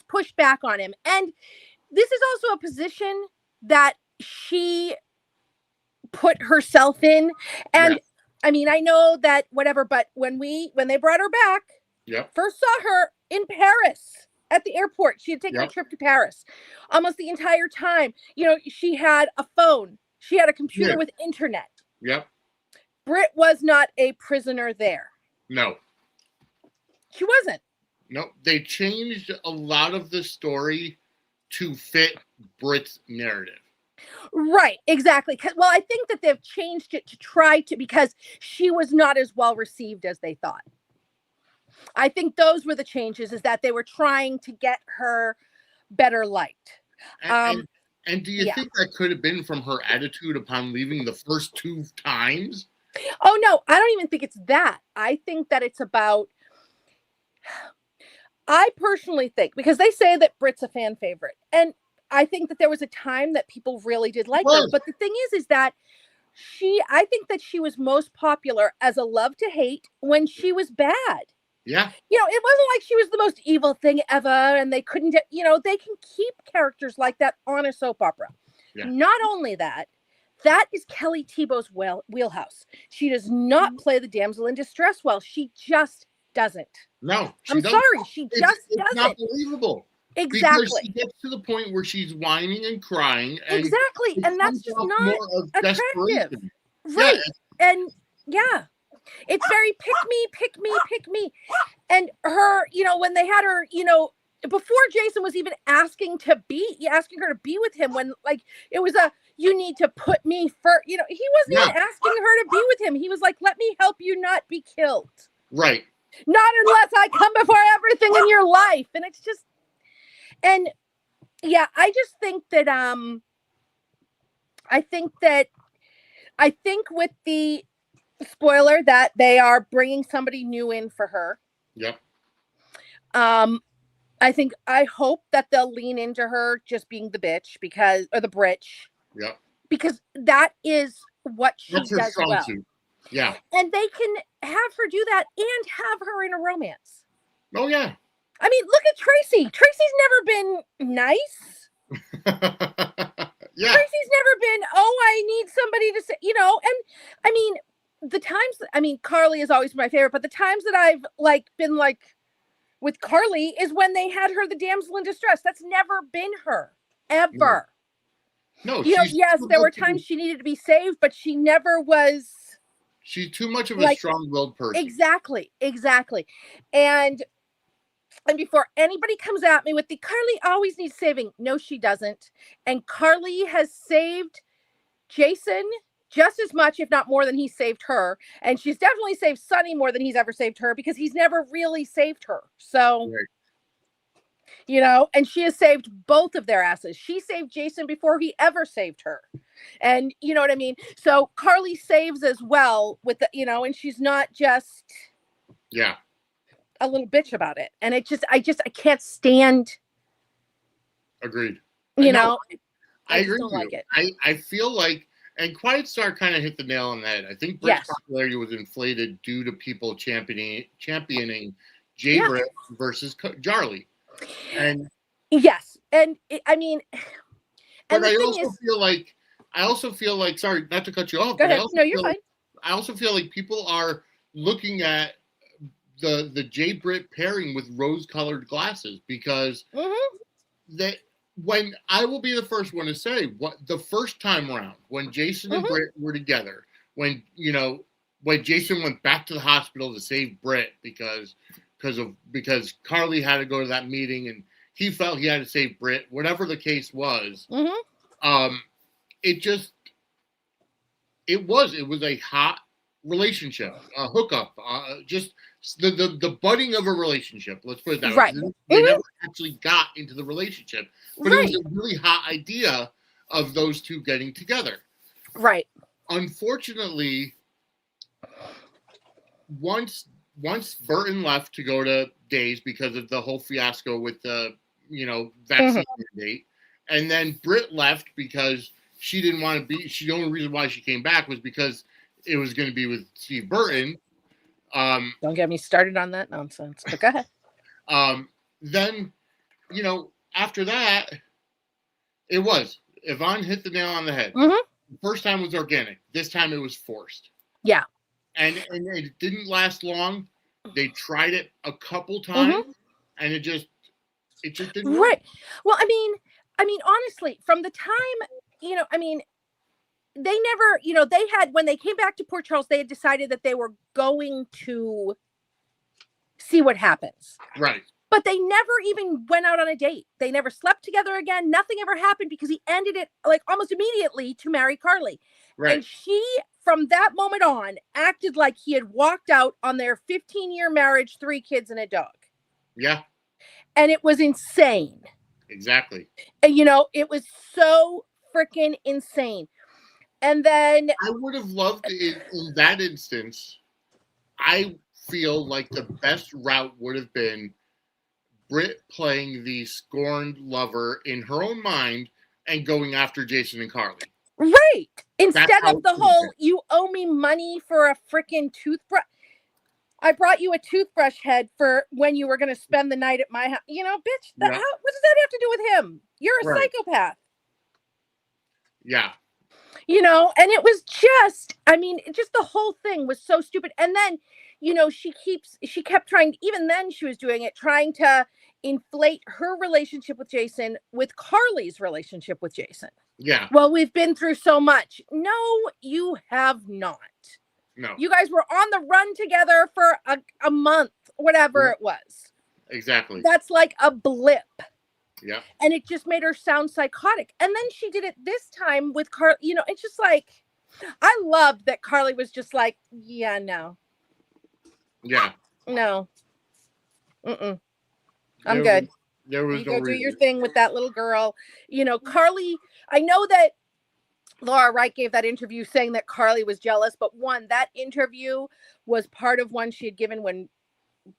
pushed back on him. And this is also a position that she put herself in. And I mean, I know that whatever, but when they brought her back, first saw her in Paris at the airport. She had taken a trip to Paris almost the entire time. She had a phone. She had a computer with internet. Yep. Britt was not a prisoner there. No. She wasn't. No, they changed a lot of the story to fit Britt's narrative. Right, exactly. Well, I think that they've changed it to try to, because she was not as well received as they thought. I think those were the changes, is that they were trying to get her better liked. And do you think that could have been from her attitude upon leaving the first 2 times? Oh, no, I don't even think it's that. I think that it's about, I personally think, because they say that Britt's a fan favorite, and I think that there was a time that people really did like her. But the thing is that I think that she was most popular as a love to hate when she was bad. Yeah. You know, it wasn't like she was the most evil thing ever, and they couldn't, you know, they can keep characters like that on a soap opera. Yeah. Not only that, that is Kelly Tebow's wheelhouse. She does not play the damsel in distress well. She just doesn't. No. I'm sorry. She just doesn't. It's not believable. Exactly. Because she gets to the point where she's whining and crying. And exactly. And that's just not attractive. Right. Yeah. And yeah. It's very pick me, pick me, pick me. And her, you know, when they had her, you know, before Jason was even asking her to be with him, when like it was you need to put me first, you know, he wasn't even asking her to be with him. He was like, let me help you not be killed. Right. Not unless I come before everything in your life. And it's just, and yeah, I just think that, I think with the spoiler that they are bringing somebody new in for her. Yep. I hope that they'll lean into her just being the bitch or the britch. Yep. Because that is what she does well. Suit. Yeah. And they can have her do that and have her in a romance. Oh, yeah. I mean, look at Tracy. Tracy's never been nice. Yeah. Tracy's never been, I need somebody to say, you know, and I mean, Carly is always my favorite, but the times that I've been with Carly is when they had her the damsel in distress. That's never been her, ever. No, you know, yes, there were times she needed to be saved, but she never was. She's too much of a strong-willed person. Exactly. And before anybody comes at me with Carly always needs saving, no, she doesn't. And Carly has saved Jason just as much, if not more, than he saved her. And she's definitely saved Sonny more than he's ever saved her, because he's never really saved her. So, you know, and she has saved both of their asses. She saved Jason before he ever saved her. And you know what I mean? So Carly saves as well with the, you know, and she's not just a little bitch about it. And I can't stand. Agreed. You know, I agree don't like it. I feel like, and Quiet Star kind of hit the nail on the head. I think Britt's popularity was inflated due to people championing Jay Britt versus Charlie. And yes, and I mean, but I also feel like, sorry, not to cut you off. Go ahead. No, you're fine. I also feel like people are looking at the Jay Britt pairing with rose-colored glasses, because when I will be the first one to say, what the first time around when Jason and Britt were together, when Jason went back to the hospital to save Britt because Carly had to go to that meeting and he felt he had to save Britt, whatever the case was. It was a hot relationship, a hookup, just the budding of a relationship. Let's put it that way. They never actually got into the relationship, but it was a really hot idea of those two getting together. Right. Unfortunately, once Burton left to go to Days because of the whole fiasco with the vaccine mandate, and then Britt left because she didn't want to be. The only reason why she came back was because it was going to be with Steve Burton. Don't get me started on that nonsense. But go ahead. Then, after that, Yvonne hit the nail on the head. The first time was organic. This time it was forced. Yeah. And it didn't last long. They tried it a couple times, and it just didn't work. Right. Well, I mean, honestly, from the time, they never, they had, when they came back to Port Charles, they had decided that they were going to see what happens. Right. But they never even went out on a date. They never slept together again. Nothing ever happened because he ended it like almost immediately to marry Carly. Right. And she, from that moment on, acted like he had walked out on their 15-year marriage, 3 kids and a dog. Yeah. And it was insane. Exactly. And, it was so freaking insane. And then I would have loved it in that instance. I feel like the best route would have been Britt playing the scorned lover in her own mind and going after Jason and Carly. Right. Instead of the whole, you owe me money for a freaking toothbrush. I brought you a toothbrush head for when you were going to spend the night at my house. Bitch, what does that have to do with him? You're a psychopath. Yeah. And it was just the whole thing was so stupid. And then, she kept trying, even then she was doing it, trying to inflate her relationship with Jason with Carly's relationship with Jason. Yeah. Well, we've been through so much. No, you have not. No. You guys were on the run together for a month, whatever it was. Exactly. That's like a blip. Yeah. And it just made her sound psychotic. And then she did it this time with Carly. It's just like, I loved that Carly was just like, yeah, no. Yeah. No. Mm-mm. I'm good. There was you no go reason. Do your thing with that little girl. Carly, I know that Laura Wright gave that interview saying that Carly was jealous, but that interview was part of one she had given when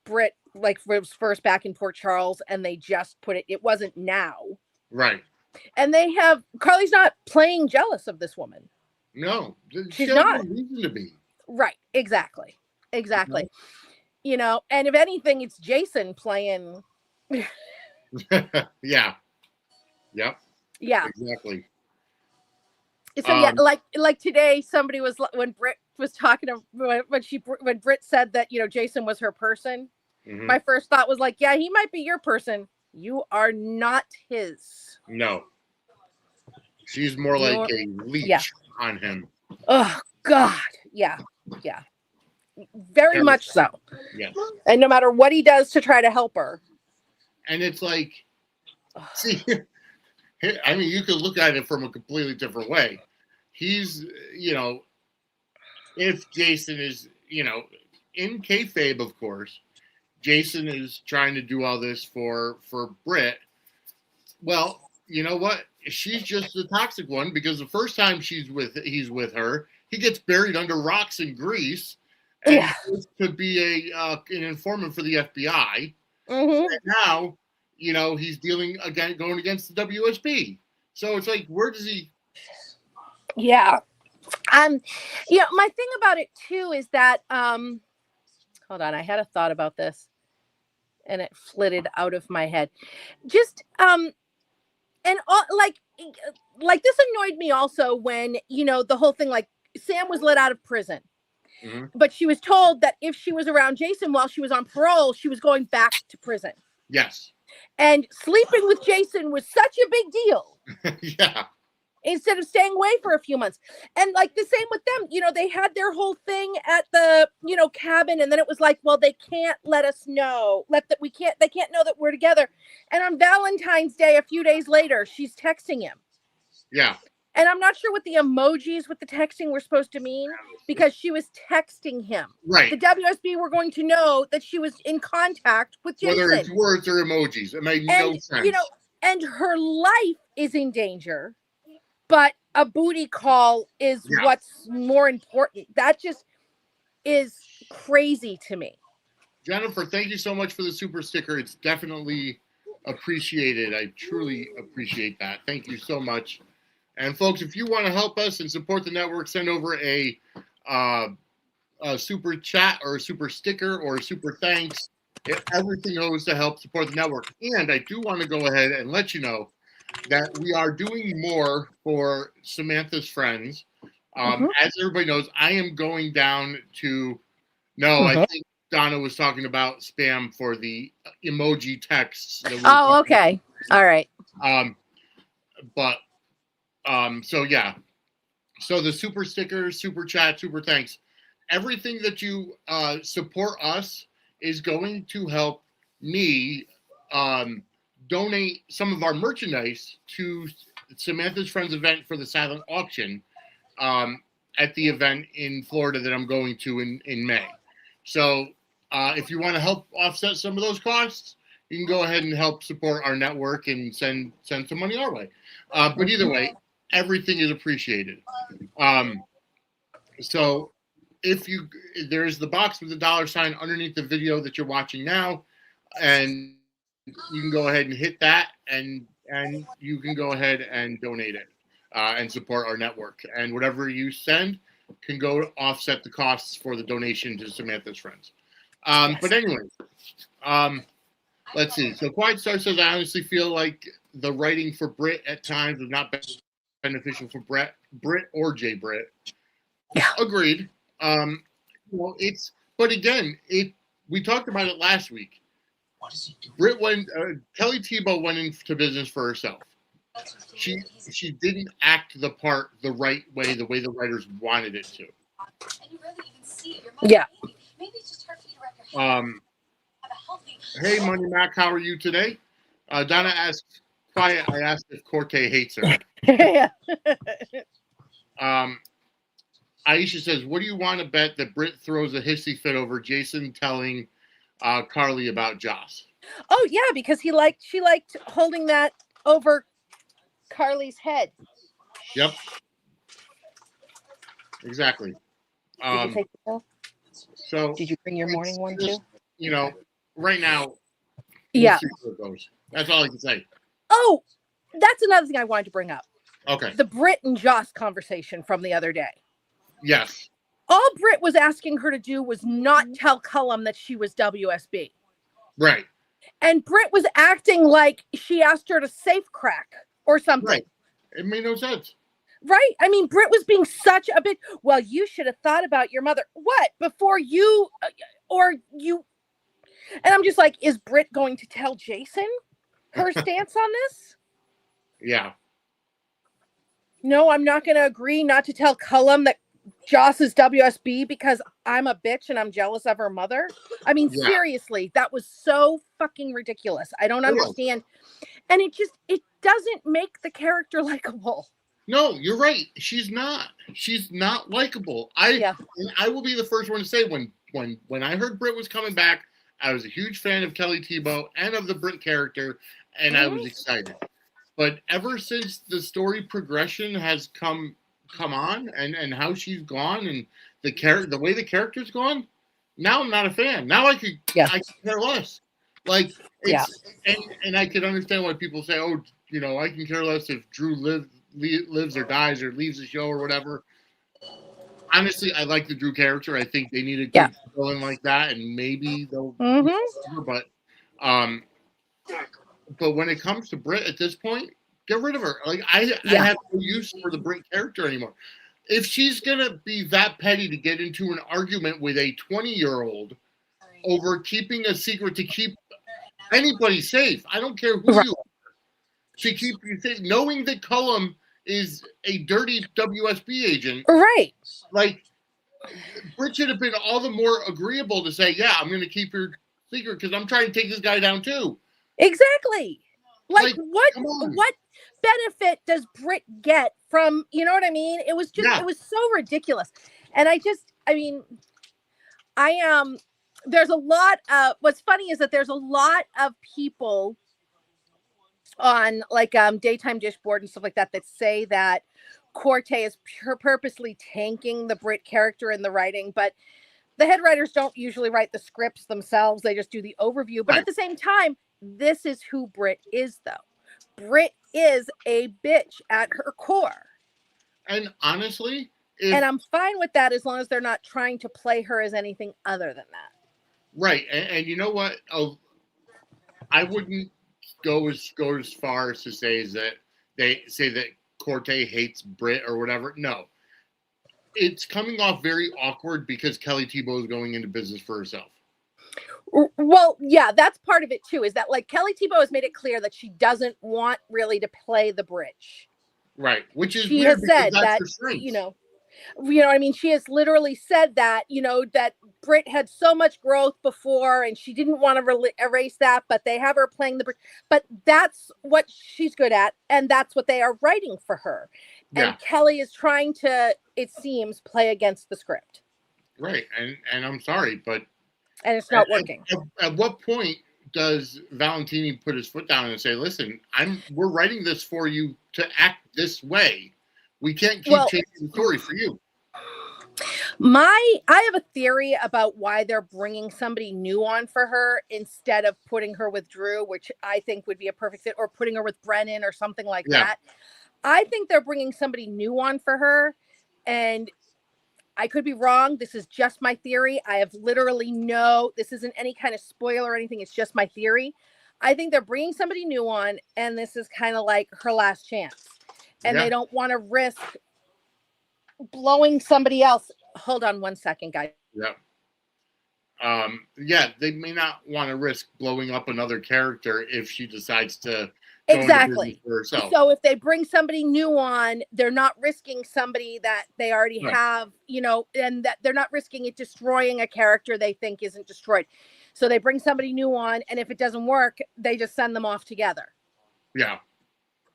Britt was first back in Port Charles, and they just put it wasn't now. Right. And Carly's not playing jealous of this woman. No. She's not. No reason to be. Right. Exactly. No. And if anything, it's Jason playing. Yeah. Yep. Yeah. Exactly. So like today, somebody was, when Britt was talking to, when Britt said that Jason was her person, my first thought was like, yeah, he might be your person. You are not his. No. She's more like a leech on him. Oh God, yeah. Very much so. Yes. And no matter what he does to try to help her. And it's like, see, I mean, you could look at it from a completely different way. He's, if Jason is, in kayfabe, of course, Jason is trying to do all this for Britt. Well, you know what? She's just the toxic one, because the first time he's with her, he gets buried under rocks in Greece, and this could be an informant for the FBI. And now, he's going against the WSB. So it's like, where does he? Yeah. My thing about it too is that, hold on, I had a thought about this and it flitted out of my head. Just, and all, like this annoyed me also when, the whole thing, like Sam was let out of prison, but she was told that if she was around Jason while she was on parole, she was going back to prison. Yes. And sleeping with Jason was such a big deal. Yeah. Instead of staying away for a few months. And like the same with them, they had their whole thing at the, cabin. And then it was like, well, they can't let us know, they can't know that we're together. And on Valentine's Day, a few days later, she's texting him. Yeah. And I'm not sure what the emojis with the texting were supposed to mean, because she was texting him. Right. The WSB were going to know that she was in contact with Jason. Whether it's words or emojis, it made no sense. And her life is in danger. But a booty call is what's more important. That just is crazy to me. Jennifer, thank you so much for the super sticker. It's definitely appreciated. I truly appreciate that. Thank you so much. And folks, if you want to help us and support the network, send over a super chat or a super sticker or a super thanks. Everything goes to help support the network. And I do want to go ahead and let you know that we are doing more for Samantha's friends. As everybody knows, I am going down to, I think Donna was talking about spam for the emoji texts. Oh, okay. All right. So yeah. So the super stickers, super chat, super thanks, everything that you support us is going to help me donate some of our merchandise to Samantha's Friends event for the silent auction at the event in Florida that I'm going to in May. So if you want to help offset some of those costs, you can go ahead and help support our network and send some money our way. But either way, everything is appreciated. So there's the box with the $sign underneath the video that you're watching now, and you can go ahead and hit that, and you can go ahead and donate it and support our network. And whatever you send can go to offset the costs for the donation to Samantha's Friends. Yes. But anyway, let's see. So Quiet Star says, I honestly feel like the writing for Britt at times was not beneficial for Britt or Jay Britt. Yeah. Agreed. But again, we talked about it last week. What is he doing? Kelly Tebow went into business for herself. She didn't act the part the right way, the way the writers wanted it to. And you really even see it. Yeah. Maybe it's just hard for you to wrap your head Hey, Money Mac, how are you today? Donna asked, Quiet, I asked if Corte hates her. Yeah. Aisha says, what do you want to bet that Britt throws a hissy fit over Jason telling Carly about Joss? Oh yeah, because she liked holding that over Carly's head. Yep. Exactly. Did you take the pill? So Did you bring your morning one too? Right now, Yeah. we'll see where it goes. That's all I can say. Oh, that's another thing I wanted to bring up. Okay. The Britt and Joss conversation from the other day. Yes. All Britt was asking her to do was not tell Cullum that she was WSB. Right. And Britt was acting like she asked her to safe crack or something. Right. It made no sense. Right? I mean, Britt was being such a big, well, you should have thought about your mother. What? Before you, or you. And I'm just like, is Britt going to tell Jason her stance on this? Yeah. No, I'm not going to agree not to tell Cullum that Joss is WSB because I'm a bitch and I'm jealous of her mother. I mean, seriously, that was so fucking ridiculous. I don't understand. And it doesn't make the character likable. No, you're right. She's not likable. I will be the first one to say when I heard Britt was coming back, I was a huge fan of Kelly Tebow and of the Britt character, and I was excited. But ever since the story progression has come on and how she's gone and the way the character's gone, now I'm not a fan. Now I could care less. Like and I could understand why people say, oh, I can care less if Drew lives or dies or leaves the show or whatever. Honestly, I like the Drew character. I think they need a good villain like that, and maybe they'll. But when it comes to Britt at this point, get rid of her. Like I have no use for the Britt character anymore. If she's gonna be that petty to get into an argument with a 20-year-old over keeping a secret to keep anybody safe, I don't care who you are. To keep you safe, knowing that Cullum is a dirty WSB agent, right? Like Britt should have been all the more agreeable to say, "Yeah, I'm going to keep your secret because I'm trying to take this guy down too." Exactly. Like what benefit does Britt get from? You know what I mean? It was just it was so ridiculous, and there's a lot of what's funny is that there's a lot of people on daytime dish board and stuff like that say that Corte is purposely tanking the Britt character in the writing, but the head writers don't usually write the scripts themselves. They just do the overview. But at the same time, this is who Britt is, though. Britt is a bitch at her core. And honestly, and I'm fine with that as long as they're not trying to play her as anything other than that. Right. And you know what? I wouldn't go as far as to say that they say that Corte hates Britt or whatever. No. It's coming off very awkward because Kelly Tebow is going into business for herself. Well, yeah, that's part of it too, is that Kelly Tebow has made it clear that she doesn't want really to play the bridge. Right. Which is She weird has because said that's that, her strength. what I mean? She has literally said that, that Britt had so much growth before and she didn't want to erase that, but they have her playing but that's what she's good at. And that's what they are writing for her. Yeah. And Kelly is trying to, it seems, play against the script. Right. And I'm sorry, but. And it's not working. At what point does Valentini put his foot down and say, listen, we're writing this for you to act this way. We can't keep changing the story for you. I have a theory about why they're bringing somebody new on for her instead of putting her with Drew, which I think would be a perfect fit, or putting her with Brennan or something like that. I think they're bringing somebody new on for her, and I could be wrong. This is just my theory. I have literally this isn't any kind of spoiler or anything. It's just my theory. I think they're bringing somebody new on, and this is kind of like her last chance, and they don't want to risk blowing somebody else. Hold on one second, guys. They may not want to risk blowing up another character if she decides to exactly for herself. So if they bring somebody new on, they're not risking somebody that they already have, and that they're not risking it destroying a character they think isn't destroyed. So they bring somebody new on, and if it doesn't work, they just send them off together. Yeah.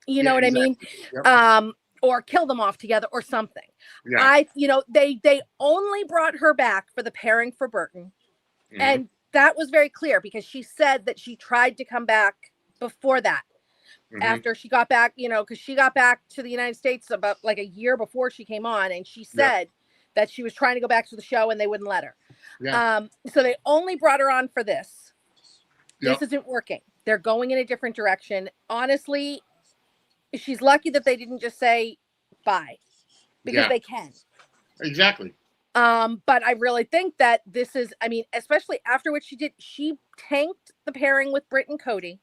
You know what exactly. I mean? Yep. Or kill them off together or something. Yeah. They only brought her back for the pairing for Burton. Mm-hmm. And that was very clear because she said that she tried to come back before that. Mm-hmm. After she got back, because she got back to the United States about like a year before she came on. And she said that she was trying to go back to the show and they wouldn't let her. Yeah. So they only brought her on for this. This isn't working. They're going in a different direction. Honestly, she's lucky that they didn't just say bye because they can. Exactly. But I really think that this is, especially after what she did, she tanked the pairing with Britt and Cody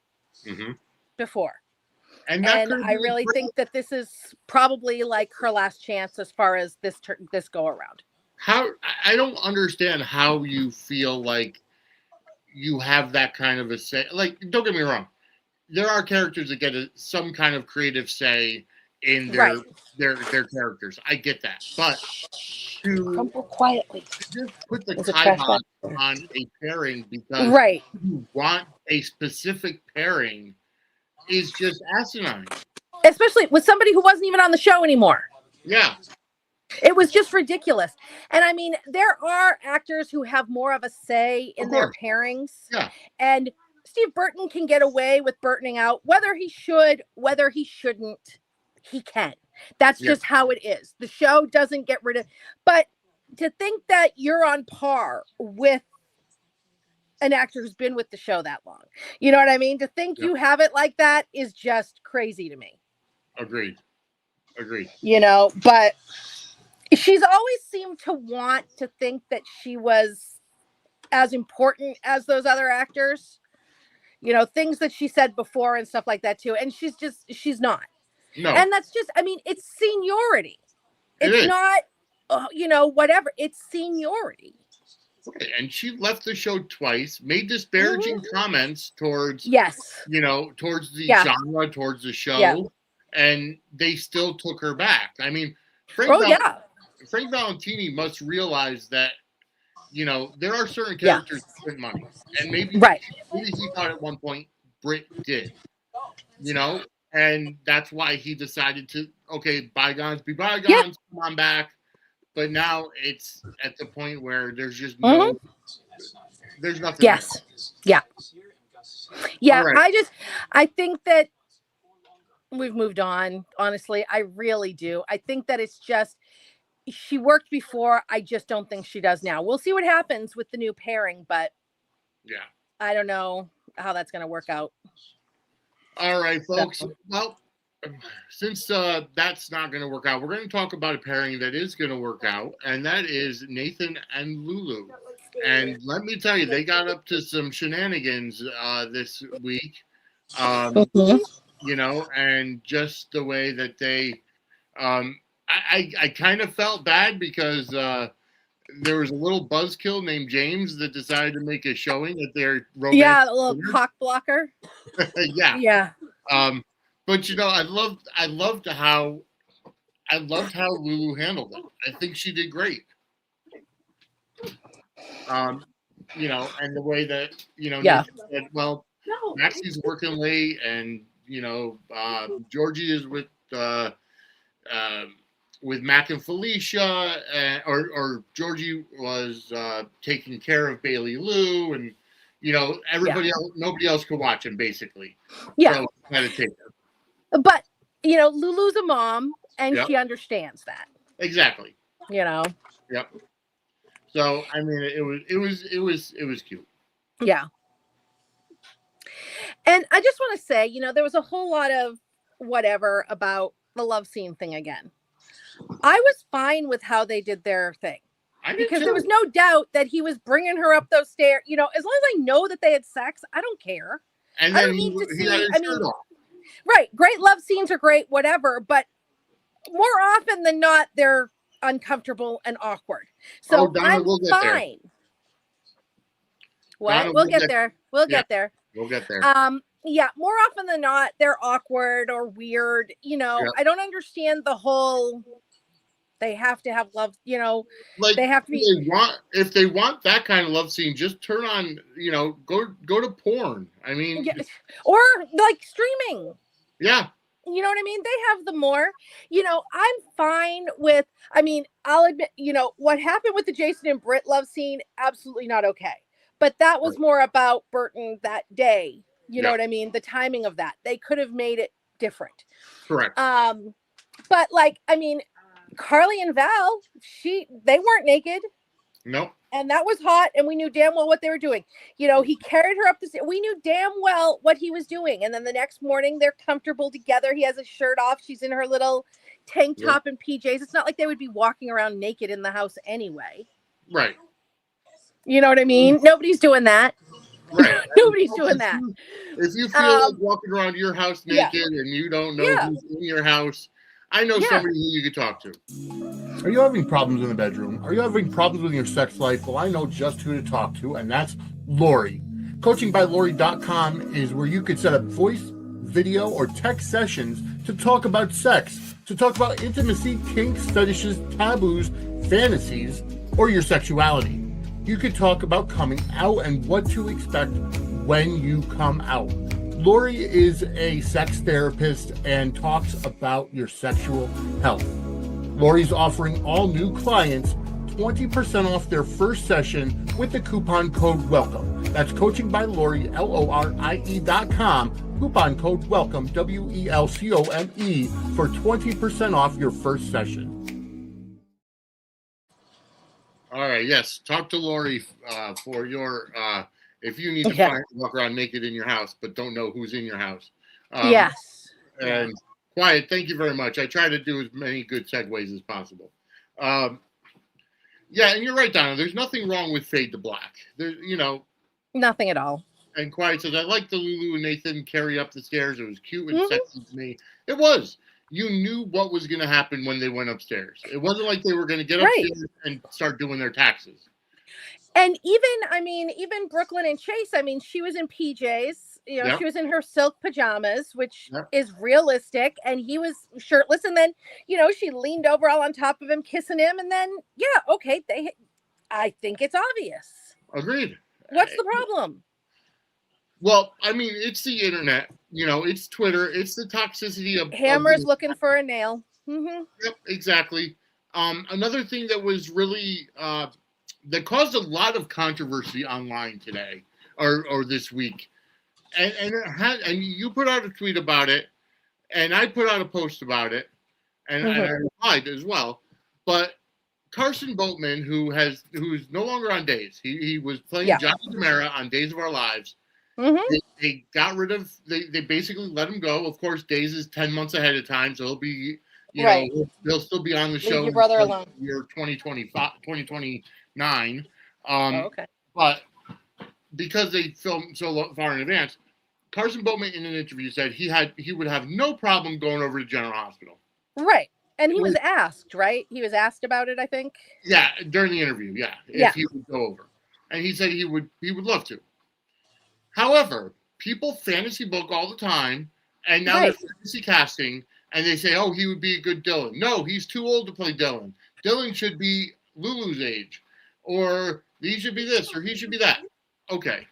before. And I really think that this is probably like her last chance as far as this go around. I don't understand how you feel like you have that kind of a say. Like, don't get me wrong. There are characters that get some kind of creative say in their characters. I get that. But to quietly just put the kibosh on a pairing because you want a specific pairing is just asinine. Especially with somebody who wasn't even on the show anymore. Yeah. It was just ridiculous. And there are actors who have more of a say in their pairings. Yeah. And Steve Burton can get away with Burtoning out, whether he should, whether he shouldn't, he can. That's just how it is. The show doesn't get rid of, but to think that you're on par with an actor who's been with the show that long, you know what I mean? To think you have it like that is just crazy to me. Agreed. But she's always seemed to want to think that she was as important as those other actors. Things that she said before and stuff like that too. And she's not. No. And that's just, it's seniority. It's not, whatever. It's seniority. Right. And she left the show twice, made disparaging comments towards, towards the genre, towards the show. And they still took her back. Frank Valentini must realize that, there are certain characters that print money. And maybe he thought at one point Britt did, and that's why he decided to, bygones be bygones, come on back. But now it's at the point where there's just there's nothing. Yes. There. Yeah. Right. I think that we've moved on. Honestly, I really do. I think that it's just, she worked before. I just don't think she does now. We'll see what happens with the new pairing, but I don't know how that's going to work out. All right, folks. Well, since that's not going to work out, we're going to talk about a pairing that is going to work out, and that is Nathan and Lulu. And let me tell you, they got up to some shenanigans this week. And just the way that they I kind of felt bad because there was a little buzzkill named James that decided to make a showing at their romance. Yeah, a little cock blocker. Yeah. Yeah. But I loved how I loved how Lulu handled it. I think she did great. And the way that, Yeah. Nathan said, well, Maxie's working late, and, Georgie is with Mac and Felicia, or Georgie was taking care of Bailey Lou, and, everybody else, nobody else could watch him, basically. Yeah. So, had to take her. But, Lulu's a mom, and Yep. she understands that. Exactly. Yep. So I mean, it was cute. Yeah. And I just want to say, there was a whole lot of whatever about the love scene thing again. I was fine with how they did their thing, because there was no doubt that he was bringing her up those stairs. As long as I know that they had sex, I don't care. And then he had his shirt off. Right. Great love scenes are great, whatever. But more often than not, they're uncomfortable and awkward. So I'm fine. What? Donna, we'll get there. We'll get there. We'll get there. Yeah, more often than not, they're awkward or weird. I don't understand the whole they have to have love, like they have to be. If they want that kind of love scene, just turn on, go to porn. I mean, or like streaming. Yeah. You know what I mean? They have the more, I'm fine with, I'll admit, what happened with the Jason and Britt love scene, absolutely not okay. But that was more about Burton that day. You know what I mean? The timing of that. They could have made it different. Correct. But Carly and Val, they weren't naked. Nope. And that was hot, and we knew damn well what they were doing. He carried her up the stairs. We knew damn well what he was doing. And then the next morning, they're comfortable together. He has his shirt off. She's in her little tank top and PJs. It's not like they would be walking around naked in the house anyway. Right. You know what I mean? Nobody's doing that. Right. Nobody's doing that. If you feel like walking around your house naked and you don't know who's in your house, I know somebody who you could talk to. Are you having problems in the bedroom? Are you having problems with your sex life? Well, I know just who to talk to, and that's Lori. CoachingByLori.com is where you could set up voice, video, or text sessions to talk about sex, to talk about intimacy, kinks, fetishes, taboos, fantasies, or your sexuality. You could talk about coming out and what to expect when you come out. Lori is a sex therapist and talks about your sexual health. Lori's offering all new clients 20% off their first session with the coupon code WELCOME. That's Coaching by Lori, LORIE.com. Coupon code WELCOME, WELCOME, for 20% off your first session. All right, yes. Talk to Lori for your... if you need to walk around naked in your house, but don't know who's in your house. Yes. And Quiet, thank you very much. I try to do as many good segues as possible. Yeah, and you're right, Donna. There's nothing wrong with Fade to Black. There's, nothing at all. And Quiet says, I like the Lulu and Nathan carry up the stairs. It was cute and sexy to me. It was. You knew what was going to happen when they went upstairs. It wasn't like they were going to get upstairs and start doing their taxes. And even Brook Lynn and Chase, she was in PJs. She was in her silk pajamas, which is realistic. And he was shirtless. And then, she leaned over all on top of him, kissing him. And then, I think it's obvious. Agreed. What's the problem? Well, it's the internet. It's Twitter. It's the toxicity of... Hammer's looking for a nail. Mm-hmm. Yep, exactly. Another thing that was really... that caused a lot of controversy online today or this week. And you put out a tweet about it, and I put out a post about it, and I replied as well. But Carson Boatman, who's no longer on Days, he was playing Johnny DiMera on Days of Our Lives. Mm-hmm. They got rid of, they basically let him go. Of course, Days is 10 months ahead of time, so he'll be, they'll still be on the show. Leave your brother alone. Year 2029. Okay. But because they filmed so far in advance, Carson Boatman in an interview said he would have no problem going over to General Hospital. Right. And he was asked, right? He was asked about it, I think. Yeah, during the interview, if he would go over. And he said he would love to. However, people fantasy book all the time, and now they're fantasy casting and they say, oh, he would be a good Dylan. No, he's too old to play Dylan. Dylan should be Lulu's age, or he should be this, or he should be that. Okay.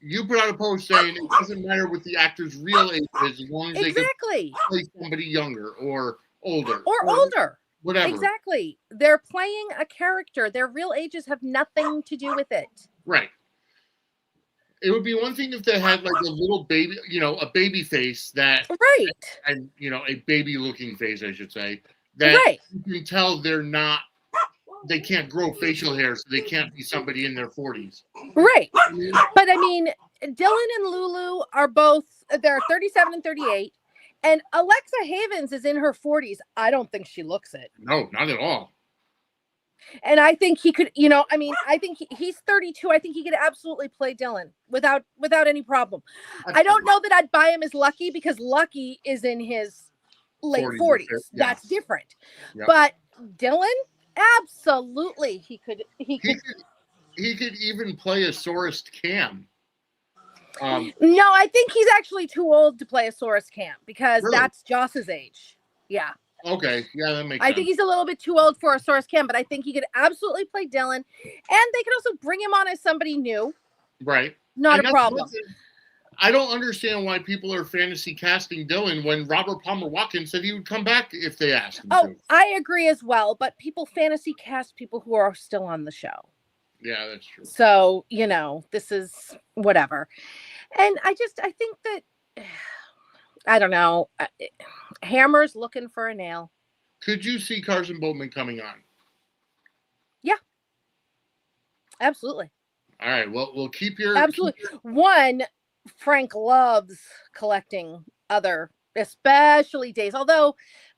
You put out a post saying it doesn't matter what the actor's real age is as long as they can play somebody younger or older. Or older. Whatever. Exactly. They're playing a character. Their real ages have nothing to do with it. Right. It would be one thing if they had like a little baby, a baby face that, right, and a baby looking face, I should say, that you can tell they can't grow facial hair, so they can't be somebody in their 40s. Right. But I mean, Dylan and Lulu are both, they're 37 and 38, and Alexa Havens is in her 40s. I don't think she looks it. No, not at all. And I think he could, I think he's 32. I think he could absolutely play Dylan without any problem. I don't know that I'd buy him as Lucky, because Lucky is in his late 40s. Yeah. That's different. Yep. But Dylan, absolutely, he could even play a Saurus Cam. No, I think he's actually too old to play a Saurus Cam, because really? That's Joss's age. Yeah. Okay, yeah, that makes sense. I think he's a little bit too old for a Saurus Cam, but I think he could absolutely play Dylan, and they could also bring him on as somebody new. Right. Not a problem. I don't understand why people are fantasy casting Dylan when Robert Palmer Watkins said he would come back if they asked him to. I agree as well, but people fantasy cast people who are still on the show. Yeah, that's true. So, this is whatever. And I think that, I don't know, Hammer's looking for a nail. Could you see Carson Boatman coming on? Yeah. Absolutely. All right. Well, we'll keep your... Absolutely. One, Frank loves collecting other, especially days. Although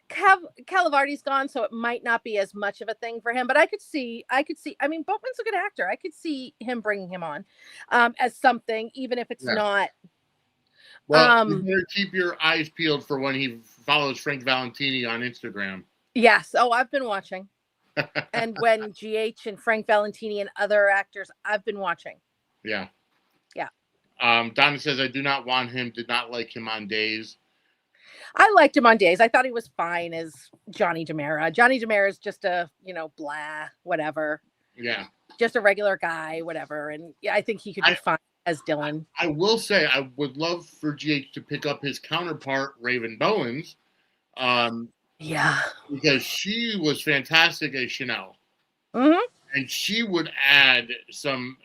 Calavardi's gone, so it might not be as much of a thing for him. But I could see. I mean, Boatman's a good actor. I could see him bringing him on as something, even if it's not. Well, you better keep your eyes peeled for when he follows Frank Valentini on Instagram. Yes. Oh, I've been watching. And when GH and Frank Valentini and other actors, I've been watching. Yeah. Yeah. Donna says, I do not want him, did not like him on Days. I liked him on Days. I thought he was fine as Johnny DeMera. Johnny DeMera is just a, blah, whatever. Yeah. Just a regular guy, whatever. And yeah, I think he could be fine as Dylan. I will say, I would love for GH to pick up his counterpart, Raven Bowens. Yeah. Because she was fantastic as Chanel. Mm-hmm. And she would add some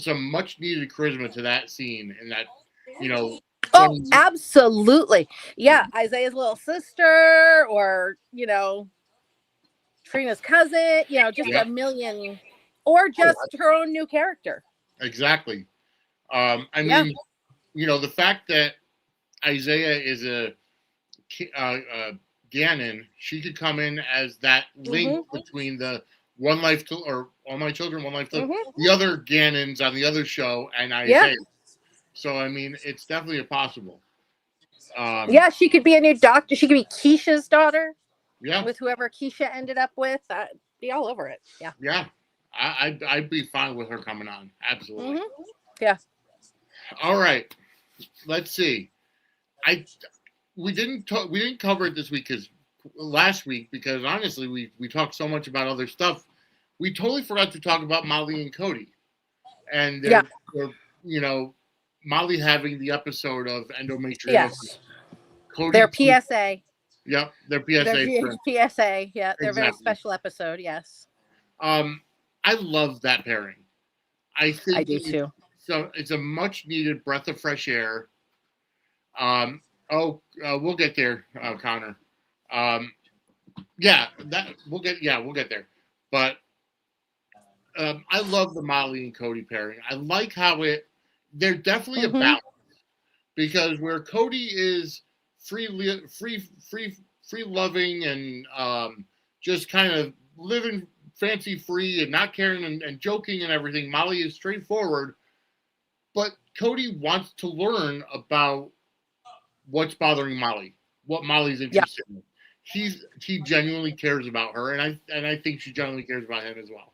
much needed charisma to that scene and that, Oh, absolutely. Yeah. Isaiah's little sister, or, Trina's cousin, just a million, or just her own new character. Exactly. I mean, the fact that Isaiah is a Ganon, she could come in as that link between the One Life to, or All My Children, One Life to, the other Ganons on the other show, and Isaiah. So, I mean, it's definitely possible. She could be a new doctor. She could be Keisha's daughter. Yeah. With whoever Keisha ended up with. I'd be all over it. Yeah. Yeah. I'd be fine with her coming on. Absolutely. Mm-hmm. Yeah. All right. Let's see. We didn't cover it this week last week because honestly we talked so much about other stuff. We totally forgot to talk about Molly and Cody. And they're Molly having the episode of endometriosis. Yes. Cody, their PSA. Yep, their PSA. Their PSA. Yeah, their very special episode. Yes. I love that pairing. I think I do too. So it's a much needed breath of fresh air. We'll get there, Connor. We'll get there. But I love the Molly and Cody pairing. I like how they're definitely a balance, because where Cody is free loving and just kind of living fancy free and not caring and joking and everything, Molly is straightforward. But Cody wants to learn about what's bothering Molly, what Molly's interested in. He genuinely cares about her, and I think she genuinely cares about him as well.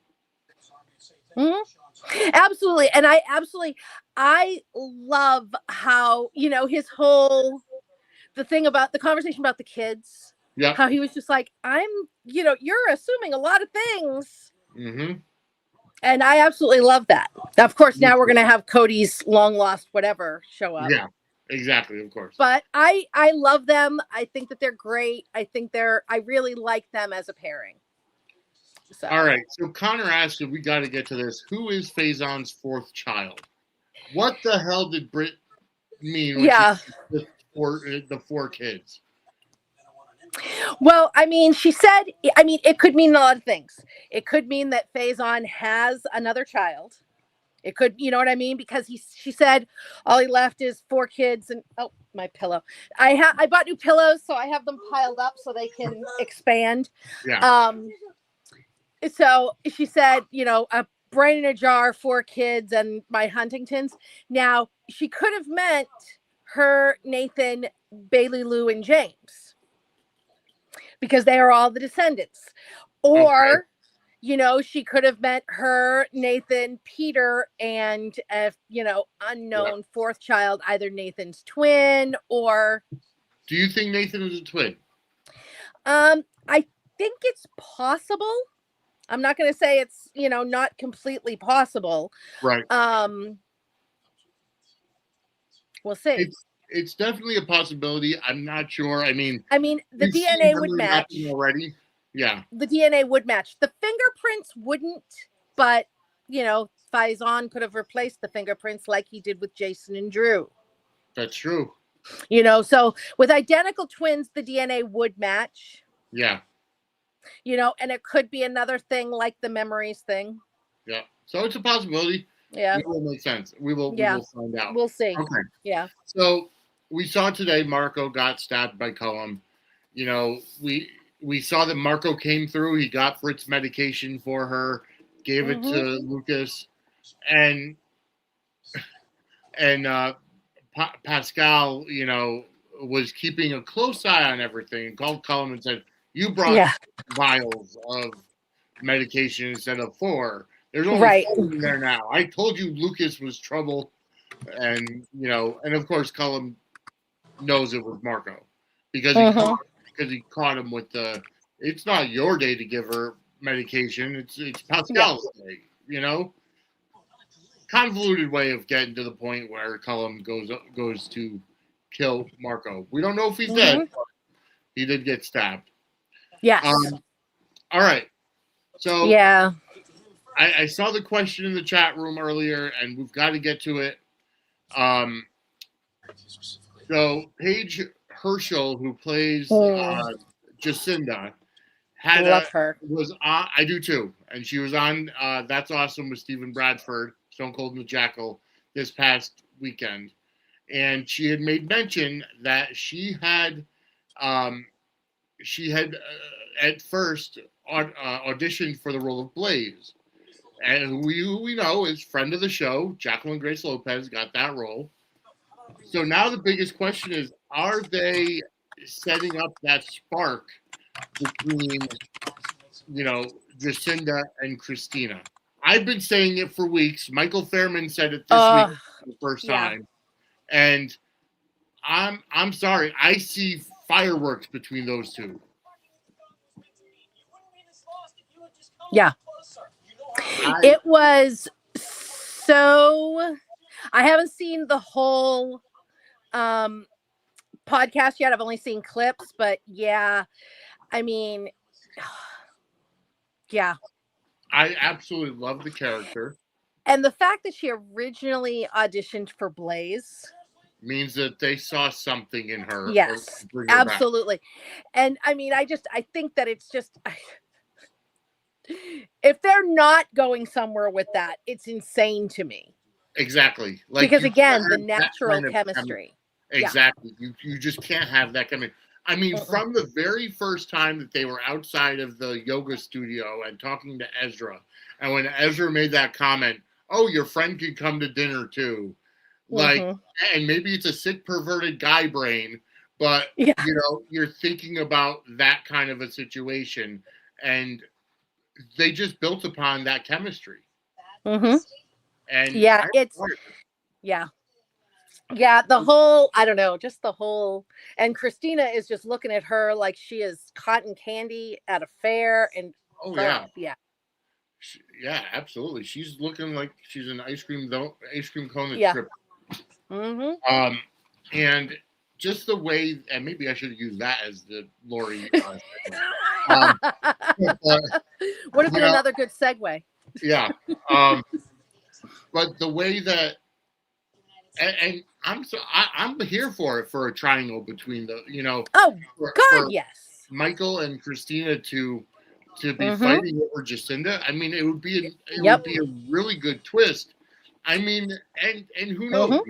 Mm-hmm. Absolutely. And I love how, his whole the thing about the conversation about the kids, Yeah. how he was just like, you're assuming a lot of things. Mm-hmm. And I absolutely love that. Of course, now we're going to have Cody's long lost whatever show up. Yeah, exactly. Of course. But I love them. I think that they're great. I really like them as a pairing. So. All right. So Connor asked if we got to get to this. Who is Faison's fourth child? What the hell did Britt mean when she said the four kids? Well, I mean, she said, it could mean a lot of things. It could mean that Faison has another child. It could, you know what I mean? Because she said all he left is 4 kids and, oh, my pillow. I bought new pillows, so I have them piled up so they can expand. Yeah. So she said, a brain in a jar, 4 kids, and my Huntingtons. Now, she could have meant her, Nathan, Bailey, Lou, and James, because they are all the descendants. Or, she could have meant her, Nathan, Peter, and, unknown 4th child, either Nathan's twin or. Do you think Nathan is a twin? I think it's possible. I'm not going to say it's, not completely possible. Right. We'll see. It's definitely a possibility. I'm not sure. I mean, the DNA would match already. Yeah. The DNA would match. The fingerprints wouldn't, but, Faison could have replaced the fingerprints like he did with Jason and Drew. That's true. So with identical twins, the DNA would match. Yeah. And it could be another thing like the memories thing. Yeah. So it's a possibility. Yeah. It will make sense. We will find out. We'll see. Okay. Yeah. So we saw today Marco got stabbed by Cullum. We saw that Marco came through. He got Britt's medication for her, gave it to Lucas, and Pascal, was keeping a close eye on everything and called Cullum and said, "You brought vials of medication instead of 4. There's only 4 in there now. I told you Lucas was trouble." And, and of course, Cullum knows it was Marco because he caught him with it's not your day to give her medication. It's Pascal's day, Convoluted way of getting to the point where Cullum goes to kill Marco. We don't know if he's dead, but he did get stabbed. Yes. All right. So yeah, I saw the question in the chat room earlier, and we've got to get to it. So Paige Herschel, who plays Jacinda, was on. I do too, and she was on That's Awesome with Stephen Bradford, Stone Cold and the Jackal, this past weekend, and she had made mention that she had at first auditioned for the role of Blaze, and who we know is friend of the show, Jacqueline Grace Lopez, got that role. So now the biggest question is, are they setting up that spark between, Jacinda and Christina? I've been saying it for weeks. Michael Fairman said it this week for the first time. And I'm sorry. I see fireworks between those two. Yeah. It was so... I haven't seen the whole podcast yet. I've only seen clips, but yeah. Yeah. I absolutely love the character. And the fact that she originally auditioned for Blaze means that they saw something in her. Yes, absolutely. And I think that it's just, if they're not going somewhere with that, it's insane to me. Exactly. Because again, the natural chemistry. Exactly. Yeah. You just can't have that chemistry. From the very first time that they were outside of the yoga studio and talking to Ezra, and when Ezra made that comment, "Oh, your friend could come to dinner too," and maybe it's a sick, perverted guy brain, but you're thinking about that kind of a situation, and they just built upon that chemistry. And Yeah, the whole, I don't know, just the whole, and Christina is just looking at her like she is cotton candy at a fair, and Oh girl, yeah. yeah. Yeah, absolutely. She's looking like she's an ice cream cone that's Yeah. tripped. Mm-hmm. And just the way, and maybe I should have used that as the Lori. But, Would have been know, another good segue. yeah. But the way that, and I'm here for it, for a triangle between the, Oh God, for yes. Michael and Christina to be Mhm. fighting over Jacinda. I mean, it would be Yep. a really good twist. I mean, and who knows?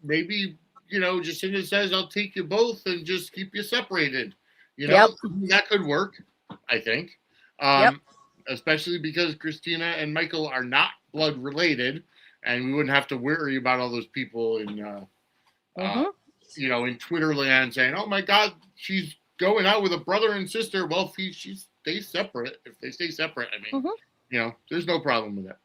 Maybe Jacinda says, "I'll take you both and just keep you separated." Yep. That could work. I think, Yep. especially because Christina and Michael are not blood related, and we wouldn't have to worry about all those people in in Twitter land saying, "Oh my God, she's going out with a brother and sister." Well, if she stays separate, I mean, there's no problem with it.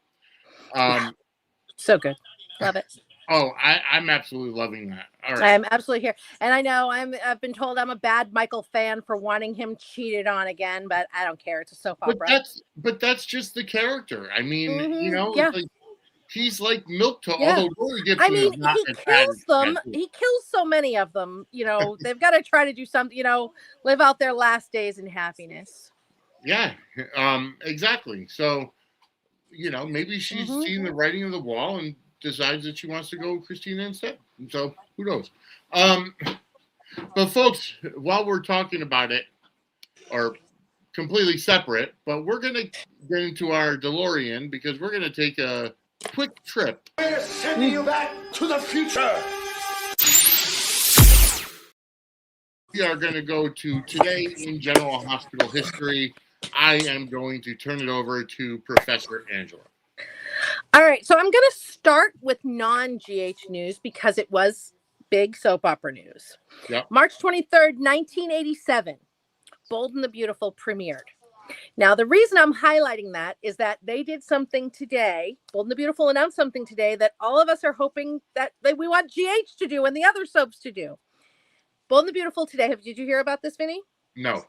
So good, love it. Oh, I'm absolutely loving that. All right. I'm absolutely here, and I know I've been told I'm a bad Michael fan for wanting him cheated on again, but I don't care. It's a soap opera. But that's just the character. I mean, Yeah. it's like, he's like milk to Yeah. although Lori Gibson I mean, is not he as bad kills as them. that. He kills so many of them. They've got to try to do something. Live out their last days in happiness. Yeah. Exactly. So, maybe she's seen the writing on the wall and decides that she wants to go with Christina instead. And so who knows? But folks, while we're talking about it, or completely separate, but we're going to get into our DeLorean because we're going to take a quick trip. We're sending you back to the future. We are going to go to today in General Hospital history. I am going to turn it over to Professor Angela. All right, so I'm going to start with non-GH news because it was big soap opera news. Yep. March 23rd, 1987, Bold and the Beautiful premiered. Now, the reason I'm highlighting that is that they did something today. Bold and the Beautiful announced something today that all of us are hoping that we want GH to do and the other soaps to do. Bold and the Beautiful today. Did you hear about this, Vinnie? No.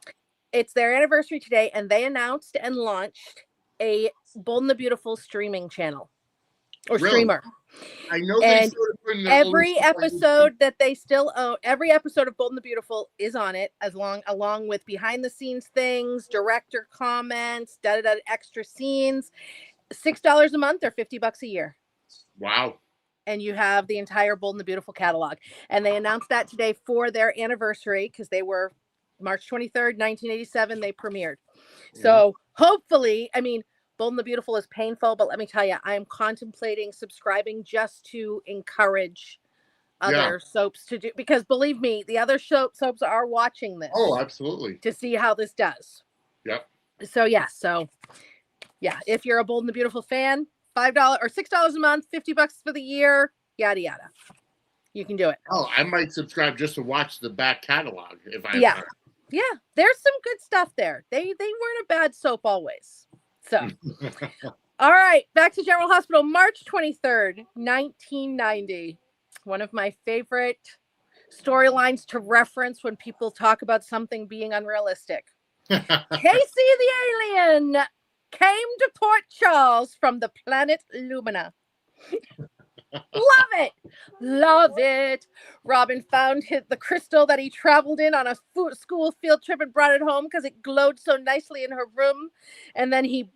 It's their anniversary today, and they announced and launched a Bold and the Beautiful streaming channel or streamer. I know. And every episode that they still own, every episode of Bold and the Beautiful is on it, along with behind the scenes things, director comments, extra scenes. $6 a month or $50 a year. Wow. And you have the entire Bold and the Beautiful catalog. And they announced that today for their anniversary because they were March 23rd, 1987, they premiered. So hopefully, I mean, Bold and the Beautiful is painful, but let me tell you, I am contemplating subscribing just to encourage other soaps to do, because believe me, the other soaps are watching this. Oh, absolutely. To see how this does. Yep. So yeah, if you're a Bold and the Beautiful fan, $5 or $6 a month, $50 for the year, yada yada. You can do it. Oh, I might subscribe just to watch the back catalog if I Yeah. Yeah, there's some good stuff there. They weren't a bad soap always. So, all right, back to General Hospital, March 23rd, 1990. One of my favorite storylines to reference when people talk about something being unrealistic. Casey the alien came to Port Charles from the planet Lumina. Love it. Robin found the crystal that he traveled in on a school field trip and brought it home because it glowed so nicely in her room. And then he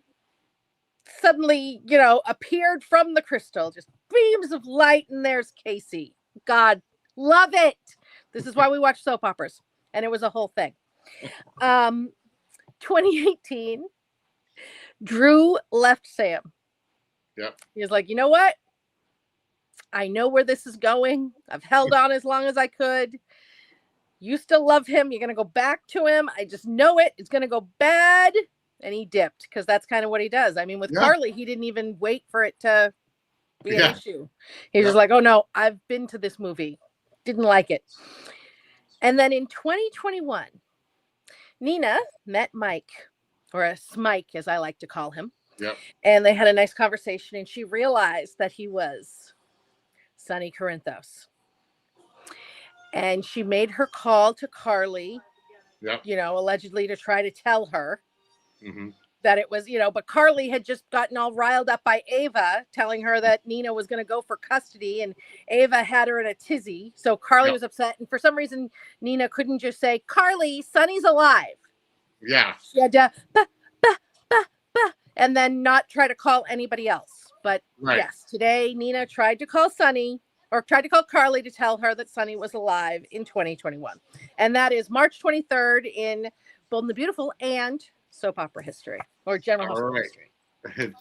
suddenly, appeared from the crystal, just beams of light, and there's Casey. God, love it. This is why we watch soap operas. And it was a whole thing. 2018, Drew left Sam. Yep. He was like, you know what? I know where this is going. I've held on as long as I could. You still love him. You're going to go back to him. I just know it. It's going to go bad. And he dipped because that's kind of what he does. I mean, with Carly, he didn't even wait for it to be an issue. He was like, oh, no, I've been to this movie. Didn't like it. And then in 2021, Nina met Mike, or a Smike, as I like to call him. Yep. And they had a nice conversation, and she realized that he was Sonny Corinthos. and she made her call to Carly, Yep. Allegedly to try to tell her Mm-hmm. that it was, but Carly had just gotten all riled up by Ava telling her that Nina was going to go for custody, and Ava had her in a tizzy. So Carly was upset. And for some reason, Nina couldn't just say, Carly, Sonny's alive. Yeah. She had to, bah, bah, bah, bah, and then not try to call anybody else. But yes, today Nina tried to call Sonny, or tried to call Carly to tell her that Sonny was alive in 2021. And that is March 23rd in Bold and the Beautiful and soap opera history, or general hospital history.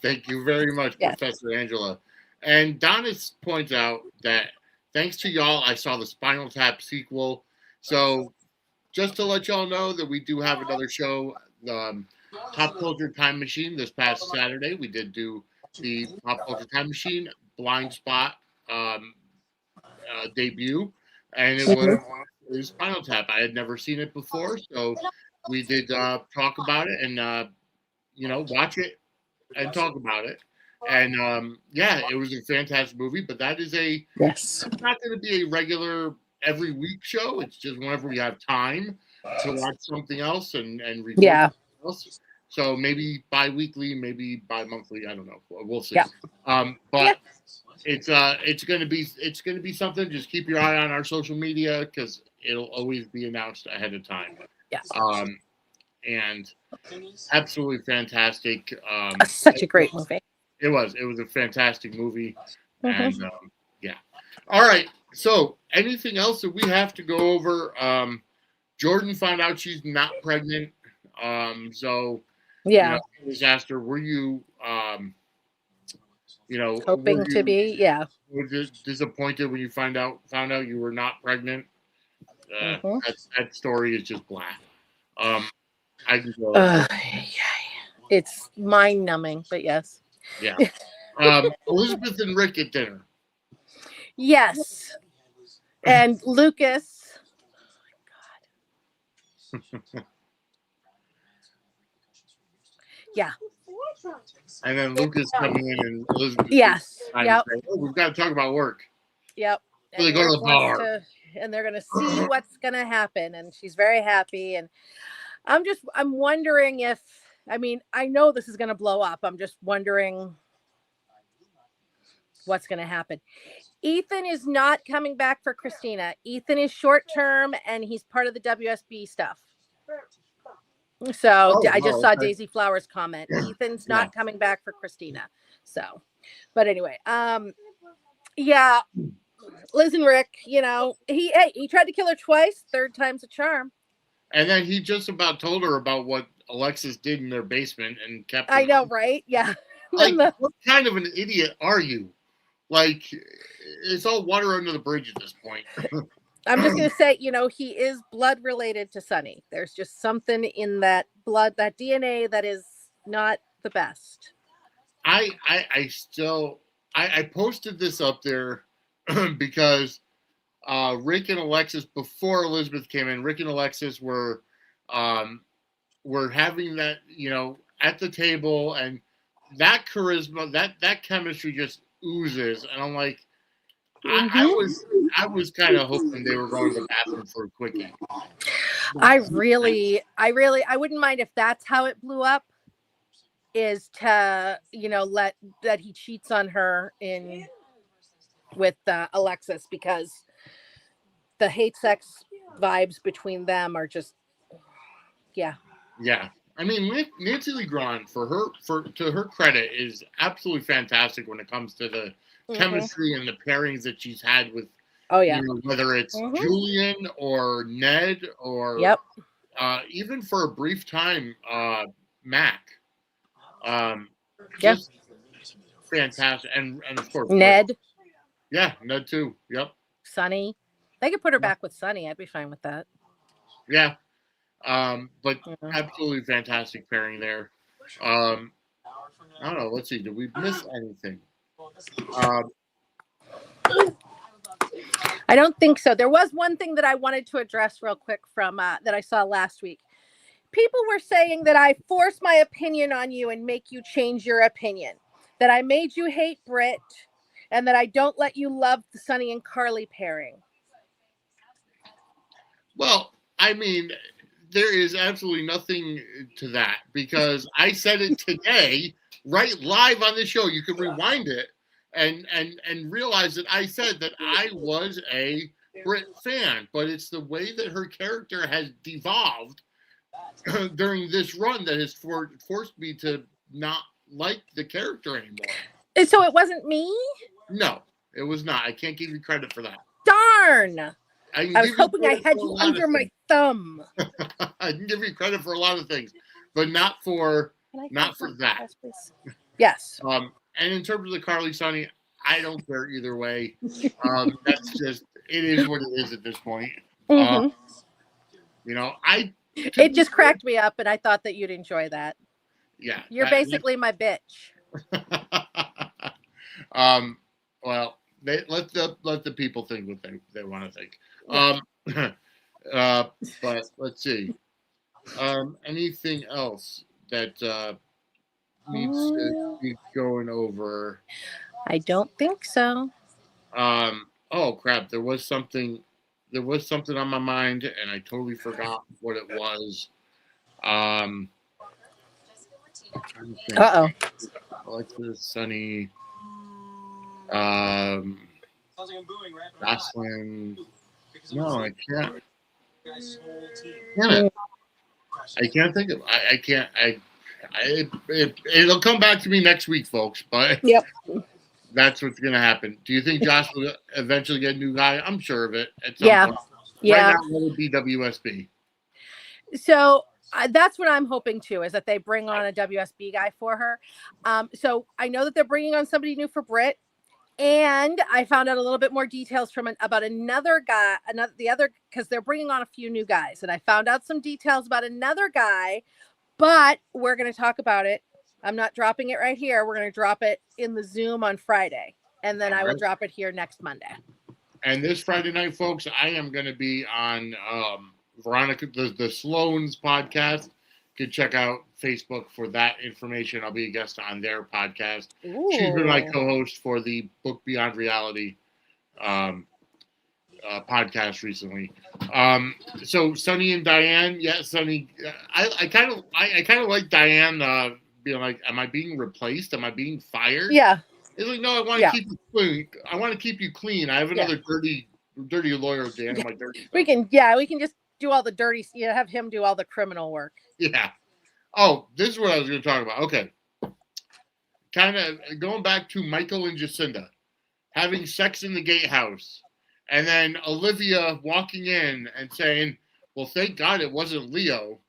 Thank you very much, Professor Angela. And Donis points out that thanks to y'all, I saw the Spinal Tap sequel. So just to let y'all know that we do have another show, Pop Culture Time Machine, this past Saturday. We did do the Pop Culture Time Machine Blind Spot debut, and it was Spinal Tap. I had never seen it before, so we did talk about it and watch it and talk about it. And it was a fantastic movie. But that is it's not going to be a regular every week show. It's just whenever we have time to watch something else and record something else. So maybe bi-weekly, maybe bi-monthly. I don't know. We'll see. But it's going to be something. Just keep your eye on our social media because it'll always be announced ahead of time. And absolutely fantastic. Such a great movie. It was a fantastic movie. And all right. So anything else that we have to go over? Jordan found out she's not pregnant. So I just asked her, were you hoping to be? Yeah. Were you disappointed when you found out you were not pregnant? That story is just black. I can go. It's mind numbing, but yes. Yeah. Elizabeth and Rick at dinner. Yes. And Lucas. Oh my God. Yeah. And then Lucas coming in and Elizabeth. Yes. Yep. Saying, we've got to talk about work. Yep. So they go to the bar. And they're going to see what's going to happen. And she's very happy. And I'm wondering if, I know this is going to blow up. I'm just wondering what's going to happen. Ethan is not coming back for Christina. Ethan is short term and he's part of the WSB stuff. So I just saw Daisy Flowers comment. Ethan's not coming back for Christina. So, but anyway, Liz and Rick, he tried to kill her twice. Third time's a charm. And then he just about told her about what Alexis did in their basement and kept. I know, right? Yeah. Like, what kind of an idiot are you? Like, it's all water under the bridge at this point. I'm just going to say, he is blood related to Sonny. There's just something in that blood, that DNA that is not the best. I posted this up there because Rick and Alexis, before Elizabeth came in, Rick and Alexis were having that, at the table, and that charisma, that chemistry just oozes. And I'm like, I was kind of hoping they were going to the bathroom for a quickie. I wouldn't mind if that's how it blew up, is to, let that he cheats on her with Alexis, because the hate sex vibes between them are just, Yeah. I mean, Nancy Lee Grahn, to her credit, is absolutely fantastic when it comes to the chemistry and the pairings that she's had with, whether it's Julian or Ned or even for a brief time, Mac. Just fantastic, and of course Ned. Yeah, Ned too. Yep. Sonny, they could put her back with Sonny. I'd be fine with that. Yeah. But absolutely fantastic pairing there. I don't know. Let's see. Did we miss anything? I don't think so. There was one thing that I wanted to address real quick from that I saw last week. People were saying that I force my opinion on you and make you change your opinion. That I made you hate Britt, and that I don't let you love the Sonny and Carly pairing. Well, I mean, there is absolutely nothing to that because I said it today, right live on the show. You can rewind it and realize that I said that I was a Britt fan, but it's the way that her character has devolved during this run that has forced me to not like the character anymore. And so it wasn't me? No, it was not. I can't give you credit for that. Darn! I was hoping I had you under my thumb. I can give you credit for a lot of things, but not for that. Yes. And in terms of the Carly Sonny, I don't care either way. That's just it is what it is at this point. Mm-hmm. It just cracked me up, and I thought that you'd enjoy that. Yeah, you're basically my bitch. Well, let the people think what they want to think. Yeah. But let's see. Anything else that needs going over? I don't think so. Oh crap! There was something on my mind, and I totally forgot what it was. Alexis, Sunny, Jocelyn. No, I can't. Damn it! I can't think of. I can't. It'll come back to me next week, folks. But yep, that's what's gonna happen. Do you think Josh will eventually get a new guy? I'm sure of it. At some point. Yeah. Right now, it would be WSB. So that's what I'm hoping too, is that they bring on a WSB guy for her. So I know that they're bringing on somebody new for Britt, and I found out a little bit more details about another guy, because they're bringing on a few new guys, and I found out some details about another guy, but we're going to talk about it. I'm not dropping it right here. We're going to drop it in the Zoom on Friday, and then I will drop it here next Monday. And this Friday night, folks, I am going to be on Veronica, the Sloan's podcast. You can check out Facebook for that information. I'll be a guest on their podcast. Ooh. She's been my co-host for the Book Beyond Reality podcast recently. So Sunny and Diane, yeah, Sunny. I kind of like Diane being like, "Am I being replaced? Am I being fired?" Yeah. It's like, no, I want to keep you clean. I want to keep you clean. I have another dirty lawyer, Dan. My dirty stuff. We can just do all the dirty. Have him do all the criminal work. Yeah. Oh, this is what I was going to talk about. Okay. Kind of going back to Michael and Jacinda having sex in the gatehouse, and then Olivia walking in and saying, "Well, thank God it wasn't Leo."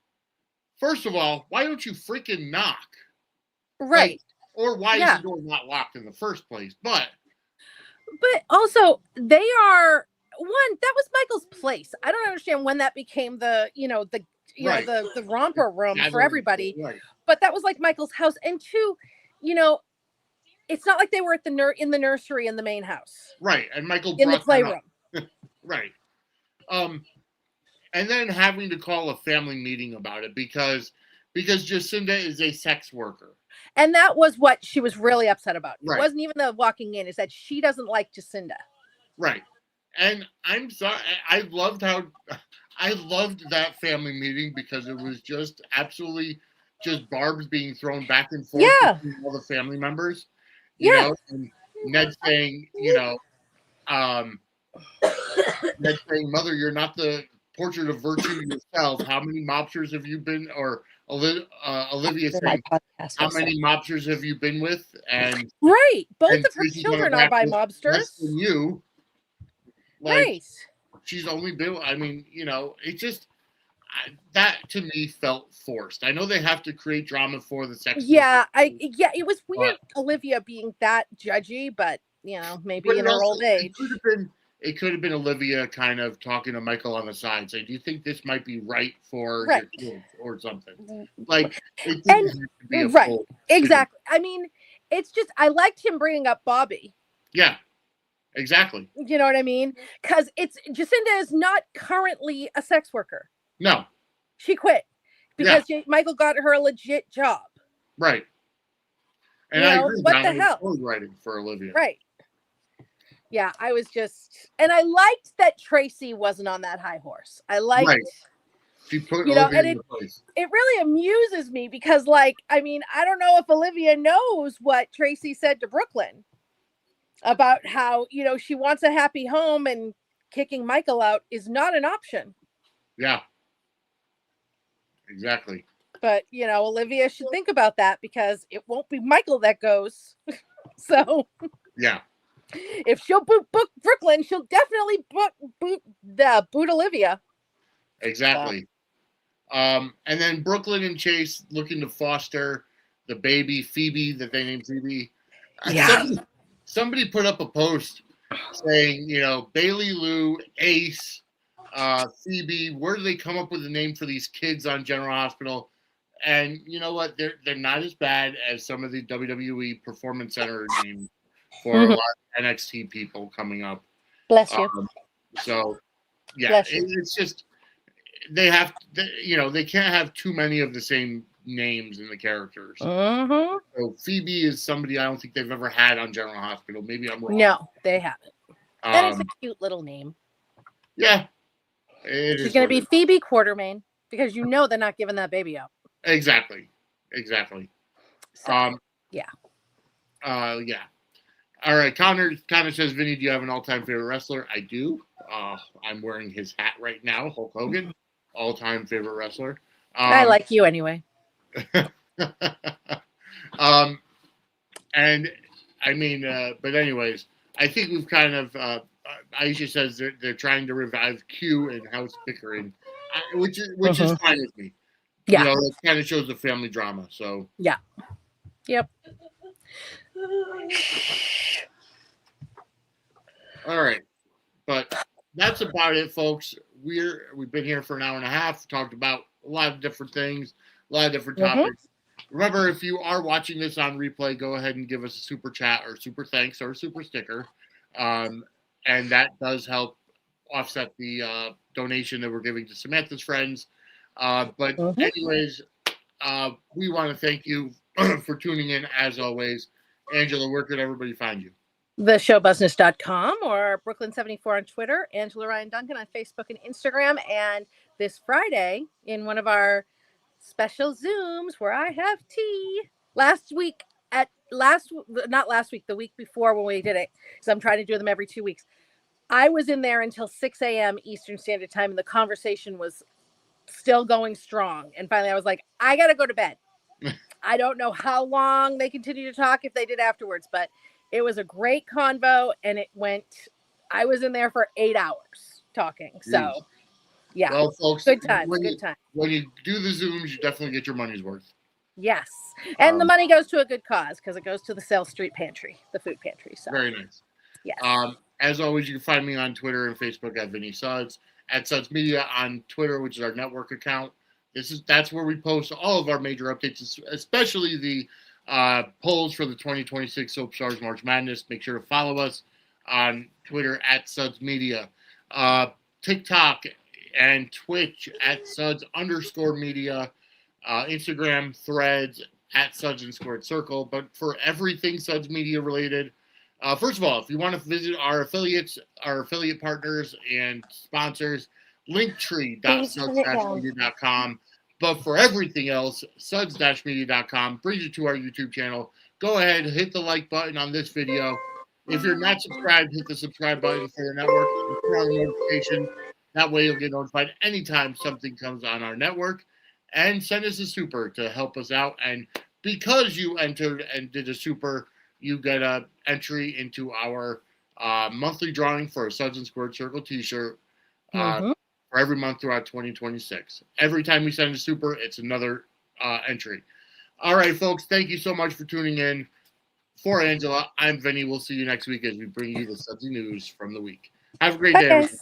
First of all, why don't you freaking knock? Right. Like, or why is the door not locked in the first place? But also, they are that was Michael's place. I don't understand when that became the romper room for everybody. Right. But that was like Michael's house. And two, it's not like they were at in the nursery in the main house. Right. And Michael in the playroom. Right. And then having to call a family meeting about it because Jacinda is a sex worker. And that was what she was really upset about. Right. It wasn't even the walking in, is that she doesn't like Jacinda. Right. And I'm sorry, I loved that family meeting because it was just absolutely just barbs being thrown back and forth between all the family members. You know, and Ned saying, Ned saying, "Mother, you're not the portrait of virtue yourself. How many mobsters have you been?" Or Olivia saying, "How many mobsters have you been with?" And both of her children are by mobsters. Less than you. Like, she's only been. I mean, it just that to me felt forced. I know they have to create drama for the sex. It was weird. Olivia being that judgy, but maybe in her old age. It could have been Olivia kind of talking to Michael on the side, saying, "Do you think this might be right for your kids or something?" Like, it didn't have to be a full exactly. I mean, it's just I liked him bringing up Bobby. Yeah, exactly. You know what I mean? Because Jacinda is not currently a sex worker. No, she quit because Michael got her a legit job. Right. And I agree. What the hell? Writing for Olivia. Right. Yeah, I was just, and I liked that Tracy wasn't on that high horse. I liked, Right. She put you know, Olivia and in the place. it really amuses me because, like, I mean, I don't know if Olivia knows what Tracy said to Brook Lynn about how, you know, she wants a happy home and kicking Michael out is not an option. Yeah. Exactly. But, you know, Olivia should think about that because it won't be Michael that goes. So, Yeah. if she'll boot Brook Lynn, she'll definitely boot Olivia. Exactly. And then Brook Lynn and Chase looking to foster the baby Phoebe that they named Phoebe. Yeah. Somebody put up a post saying, you know, Bailey, Lou, Ace, Phoebe. Where do they come up with a name for these kids on General Hospital? And you know what? They're not as bad as some of the WWE Performance Center names for a lot of NXT people coming up. Bless you. So yeah, Bless you. it's just they have, you know, they can't have too many of the same names in the characters. So Phoebe is somebody I don't think they've ever had on General Hospital. Maybe I'm wrong. No, they haven't. And it's a cute little name. Yeah. She's going to be Phoebe Quartermain because you know they're not giving that baby up. Exactly. So, yeah. Yeah. All right. Connor says, Vinny, do you have an all-time favorite wrestler? I do. I'm wearing his hat right now. Hulk Hogan, all-time favorite wrestler. I like you anyway. And I mean, but anyways, I think we've kind of, Aisha says they're trying to revive Q and House Pickering, which is fine with me. Yeah. You know, it kind of shows the family drama. So yeah. Yep. All right. But that's about it, folks. We've been here for an hour and a half, talked about a lot of different things, a lot of different topics. Remember, if you are watching this on replay, go ahead and give us a super chat or super thanks or a super sticker. And that does help offset the donation that we're giving to Samantha's friends. But anyways, we want to thank you for tuning in as always. Angela, where could everybody find you? theshowbusiness.com or Brooklyn74 on Twitter, Angela Ryan Duncan on Facebook and Instagram. And this Friday in one of our special Zooms where I have tea the week before when we did it, because I'm trying to do them every 2 weeks. I was in there until 6 a.m. Eastern Standard Time, and the conversation was still going strong. And finally I was like, I got to go to bed. I don't know how long they continue to talk if they did afterwards, but it was a great convo, and I was in there for 8 hours talking. So, yeah. Well, folks, good time. When you do the Zooms, you definitely get your money's worth. Yes. And the money goes to a good cause because it goes to the Sale Street Pantry, the food pantry. So. Very nice. Yes. As always, you can find me on Twitter and Facebook at Vinnie Suds, at Suds Media on Twitter, which is our network account. That's where we post all of our major updates, especially the polls for the 2026 Soap Stars March Madness. Make sure to follow us on Twitter at Suds Media, TikTok and Twitch at Suds_media, Instagram, Threads at Suds and Squared Circle. But for everything Suds Media related, first of all, if you want to visit our affiliate partners and sponsors, linktree.suds-media.com. But for everything else, suds-media.com brings you to our YouTube channel. Go ahead, hit the like button on this video. If you're not subscribed, hit the subscribe button for the network and turn on the notification. That way you'll get notified anytime something comes on our network. And send us a super to help us out. And because you entered and did a super, you get an entry into our monthly drawing for a Suds and Squared Circle t-shirt for every month throughout 2026. Every time we send a super, it's another entry. All right, folks, thank you so much for tuning in. For Angela, I'm Vinny. We'll see you next week as we bring you the Sudsy news from the week. Have a great day, everyone.